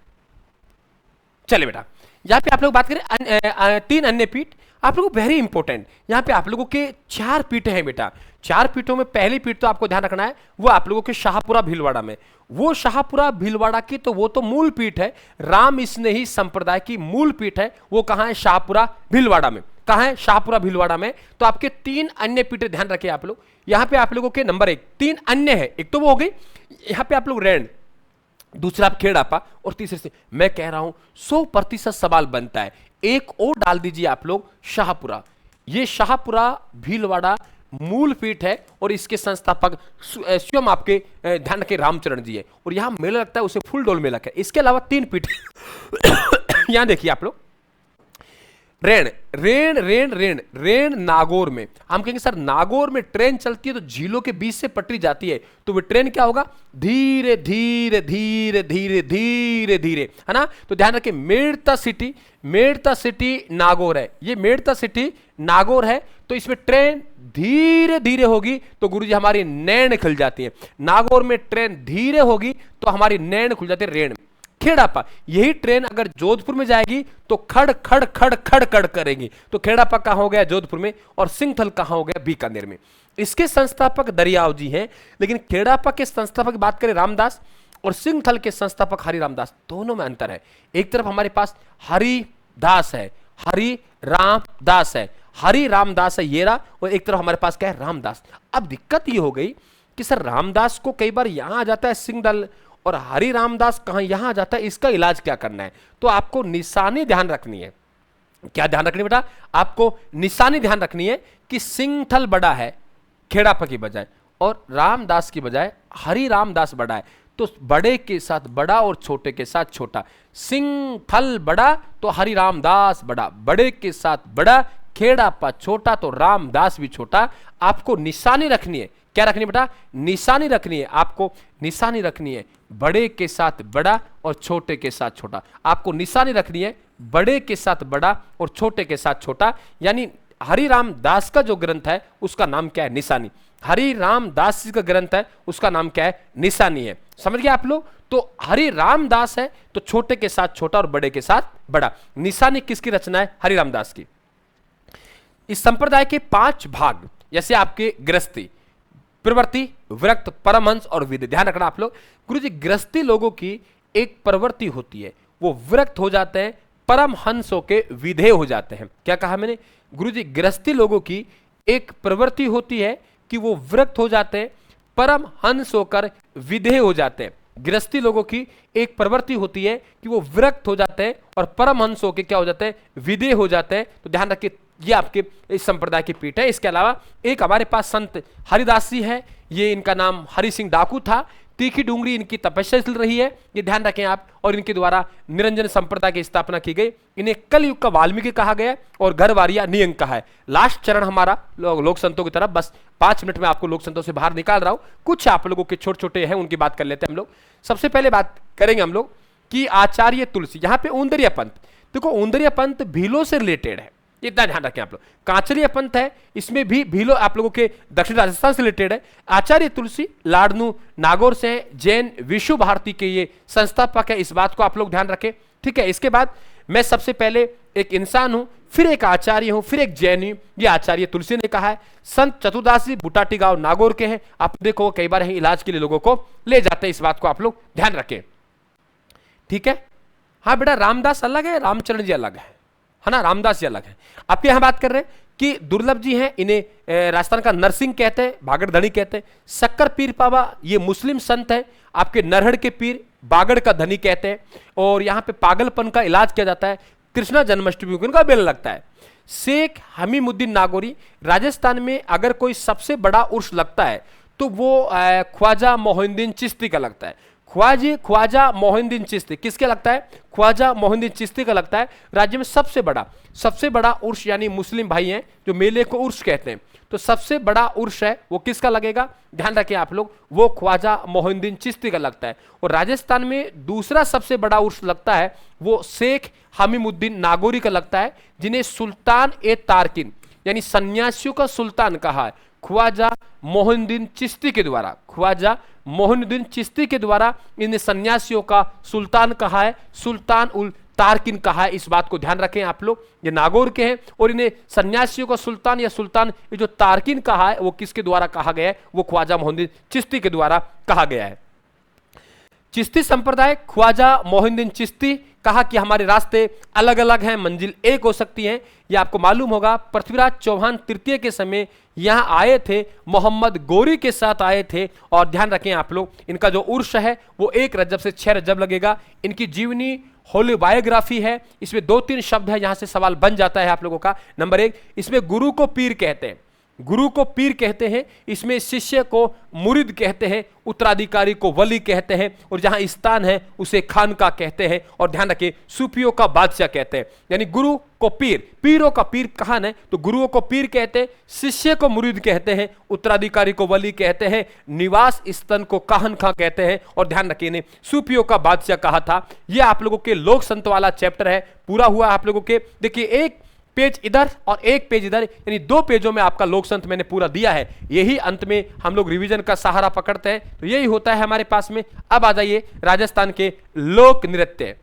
चलिए बेटा, यहां पे आप लोग बात करें 3 अन्य पीठ, आप लोगों को वेरी इंपॉर्टेंट, यहां पे आप लोगों के 4 पीठे हैं बेटा। 4 पीठों में पहली पीठ तो आपको ध्यान रखना है, वो आप लोगों के शाहपुरा भीलवाड़ा में। वो शाहपुरा भीलवाड़ा की तो वो तो मूल पीठ है, राम स्नेही संप्रदाय की मूल पीठ है। वो कहां है? शाहपुरा भीलवाड़ा में। कहां है? शाहपुरा भीलवाड़ा में। तो आपके 3 अन्य पीठे ध्यान रखें आप लोग। यहां पे आप लोगों के नंबर 1 3 अन्य है, एक तो वो हो गई, यहां पे आप लोग रैंड, दूसरा आप खेड़ापा, और तीसरे से मैं कह रहा हूं 100% सवाल बनता है, एक और डाल दीजिए आप लोग शाहपुरा। ये शाहपुरा भीलवाड़ा मूल पीठ है और इसके संस्थापक स्वयं आपके ध्यान के रामचरण जी है, और यहां मेला लगता है उसे फुल डोल मेला है। इसके अलावा 3 पीठ यहां देखिए आप लोग, रेण रेण रेण रेण रेण नागौर में। हम कहेंगे सर नागौर में ट्रेन चलती है तो झीलों के बीच से पटरी जाती है, तो वो ट्रेन क्या होगा? धीरे धीरे धीरे धीरे धीरे धीरे, है ना। तो ध्यान रखें, मेड़ता सिटी नागौर है, ये मेड़ता सिटी नागौर है। तो इसमें ट्रेन धीरे धीरे होगी तो गुरुजी हमारी नैन खुल जाती है। नागौर में ट्रेन धीरे होगी तो हमारी नैन खुल जाती है रेण। खेड़ापा, यही ट्रेन अगर जोधपुर में जाएगी तो खड़ खड़ खड़ खड़ खड़ करेगी। तो खेड़ापा कहां हो गया? जोधपुर में। और सिंगथल कहां हो गया? बीकानेर में। इसके संस्थापक दरियाव जी हैं, लेकिन खेड़ापा के संस्थापक की बात करें रामदास, और सिंगथल के संस्थापक हरि रामदास। दोनों में अंतर है। एक तरफ हमारे पास हरिदास है, हरि रामदास है, हरि रामदास है येरा, और एक तरफ हमारे पास क्या है? रामदास। अब दिक्कत यह हो गई कि सर रामदास को कई बार यहां आ जाता है सिंगदल, और हरि रामदास कहां यहां आ जाता है, इसका इलाज क्या करना है? तो आपको निशानी ध्यान रखनी है। क्या ध्यान रखनी बेटा? आपको निशानी ध्यान रखनी है कि सिंगथल बड़ा है खेड़ापा की बजाय, और रामदास की बजाय हरि रामदास बड़ा है। तो बड़े के साथ बड़ा और छोटे के साथ छोटा। सिंगथल बड़ा तो हरि रामदास बड़ा, बड़े के साथ बड़ा, खेड़ापा छोटा तो रामदास भी छोटा। आपको निशानी रखनी है। क्या रखनी है बेटा? निशानी रखनी है। आपको निशानी रखनी है बड़े के साथ बड़ा और छोटे के साथ छोटा। आपको निशानी रखनी है बड़े के साथ बड़ा और छोटे के साथ छोटा। यानी हरि रामदास का जो ग्रंथ है उसका नाम क्या है? निशानी। हरि राम दास जी का ग्रंथ है, उसका नाम क्या है? निशानी है। समझ गए आप लोग? तो हरि राम दास है तो छोटे के साथ छोटा और बड़े के साथ बड़ा। निशानी किसकी रचना है? हरि राम दास की। इस संप्रदाय के 5 भाग, जैसे आपके गृहस्थी, प्रवृत्ति, विरक्त, परमहंस और विधि। ध्यान रखना आप लोग, गुरु जी गृहस्थी लोगों की एक प्रवृत्ति होती है, वो विरक्त हो जाते हैं, परमहंस होके विधेय हो जाते हैं। क्या कहा मैंने? गुरु जी गृहस्थी लोगों की एक प्रवृत्ति होती है कि वो विरक्त हो जाते हैं, परमहंस होकर विधेय हो जाते हैं। गृहस्थी लोगों की एक प्रवृत्ति होती है कि वो विरक्त हो जाते हैं और परमहंस होकर क्या हो जाते हैं? विधेय हो जाते हैं। तो ध्यान रखिए, ये आपके इस संप्रदाय की पीठ है। इसके अलावा एक हमारे पास संत हरिदास जी है, ये इनका नाम हरि सिंह डाकू था। तीखी डूंगरी इनकी तपस्या चल रही है, ये ध्यान रखें आप। और इनके द्वारा निरंजन संप्रदाय की स्थापना की गई। इन्हें कलयुग का वाल्मीकि कहा गया और घरवारिया नियंग कहा है। लास्ट चरण हमारा लोक संतों की तरफ, बस 5 मिनट में आपको लोक संतों से बाहर निकाल रहा हूं। कुछ आप लोगों के छोटे छोटे हैं, उनकी बात कर लेते हैं हम लोग। सबसे पहले बात करेंगे हम लोग कि आचार्य तुलसी, यहां पे ऊंदरिया पंथ। देखो ऊंदरिया पंथ भीलों से रिलेटेड है, इतना ध्यान रखें आप लोग। कांचरिया पंथ है, इसमें भी भीलो आप लोगों के दक्षिण राजस्थान से रिलेटेड है। आचार्य तुलसी लाडनू नागौर से हैं, जैन विश्व भारती के ये संस्थापक है, इस बात को आप लोग ध्यान रखें, ठीक है। इसके बाद मैं सबसे पहले एक इंसान हूं, फिर एक आचार्य हूं, फिर एक जैन हूं, ये आचार्य तुलसी ने कहा है। संत चतुर्दास जी बुटाटी गांव नागौर के हैं, आप देखो कई बार इलाज के लिए लोगों को ले जाते हैं, इस बात को आप लोग ध्यान रखें, ठीक है। हाँ बेटा, रामदास अलग है, रामचरण जी अलग है ना, रामदास जी अलग है। आपके यहां बात कर रहे हैं कि दुर्लभ जी हैं, इन्हें राजस्थान का नरसिंह कहते हैं, बागड़ धनी कहते हैं। शक्कर पीर बाबा ये मुस्लिम संत है, आपके नरहड़ के पीर बागड़ का धनी कहते हैं। और यहां पे पागलपन का इलाज किया जाता है, कृष्णा जन्माष्टमी को इनका बेल लगता है। शेख हमीमुद्दीन नागौरी, राजस्थान में अगर कोई सबसे बड़ा उर्स लगता है तो वो ख्वाजा मोहिउद्दीन चिश्ती का लगता है। ख्वाजा मोहिउद्दीन चिश्ती किसके लगता है? ख्वाजा मोहिउद्दीन चिश्ती का लगता है। राज्य में सबसे बड़ा उर्स, यानी मुस्लिम भाई हैं जो मेले को उर्स कहते हैं, तो सबसे बड़ा उर्स है वो किसका लगेगा? ध्यान रखें आप लोग, वो ख्वाजा मोहिउद्दीन चिश्ती का लगता है। और राजस्थान में दूसरा सबसे बड़ा उर्स लगता है वो शेख हमीमुद्दीन नागौरी का लगता है, जिन्हें सुल्तान ए तारकिन यानी सन्यासियों का सुल्तान कहा है ख्वाजा मोहिउद्दीन चिश्ती के द्वारा। ख्वाजा मोहिउद्दीन चिश्ती के द्वारा इन्हें सन्यासियों का सुल्तान कहा है, सुल्तान उल तारकिन कहा है, इस बात को ध्यान रखें आप लोग। ये नागौर के हैं और इन्हें सन्यासियों का सुल्तान या सुल्तान ये जो तारकिन कहा है वो किसके द्वारा कहा गया है? वो ख्वाजा मोहिउद्दीन चिश्ती के द्वारा कहा गया है। चिश्ती संप्रदाय, ख्वाजा मोहिउद्दीन चिश्ती, कहा कि हमारे रास्ते अलग अलग हैं, मंजिल एक हो सकती है। ये आपको मालूम होगा, पृथ्वीराज चौहान तृतीय के समय यहां आए थे, मोहम्मद गोरी के साथ आए थे। और ध्यान रखें आप लोग, इनका जो उर्स है वो 1 रजब से 6 रजब लगेगा। इनकी जीवनी होली बायोग्राफी है, इसमें 2-3 शब्द है, यहां से सवाल बन जाता है आप लोगों का। नंबर 1, इसमें गुरु को पीर कहते हैं, गुरु को पीर कहते हैं, इसमें शिष्य को मुरीद कहते हैं, उत्तराधिकारी को वली कहते हैं, और जहां स्थान है उसे खानका कहते हैं। और ध्यान रखिए, सूफियों का बादशाह कहते हैं, यानी गुरु को पीर, पीरों का पीर कहान है तो गुरुओं को पीर कहते हैं, शिष्य को मुरीद कहते हैं, उत्तराधिकारी को वली कहते हैं, निवास स्थान को खानका कहते हैं। और ध्यान रखिए, ने सूफियों का बादशाह कहा था। यह आप लोगों के लोक संत वाला चैप्टर है, पूरा हुआ आप लोगों के। देखिए, एक पेज इधर और एक पेज इधर, यानी 2 पेजों में आपका लोक संत मैंने पूरा दिया है। यही अंत में हम लोग रिवीजन का सहारा पकड़ते हैं, तो यही होता है हमारे पास में। अब आ जाइए राजस्थान के लोक नृत्य,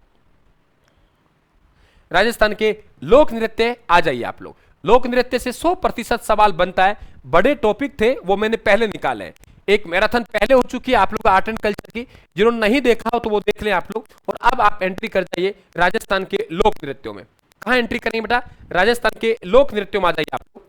राजस्थान के लोक नृत्य आ जाइए आप लोग। लोक नृत्य से 100% सवाल बनता है। बड़े टॉपिक थे वो मैंने पहले निकाले हैं, एक मैराथन पहले हो चुकी है आप लोग आर्ट एंड कल्चर की, जिन्होंने नहीं देखा हो तो वो देख लें आप लोग। और अब आप एंट्री कर जाइए राजस्थान के लोक नृत्यों में। कहां एंट्री करेंगे बेटा? राजस्थान के लोक नृत्यों में आ जाइए आप लोग।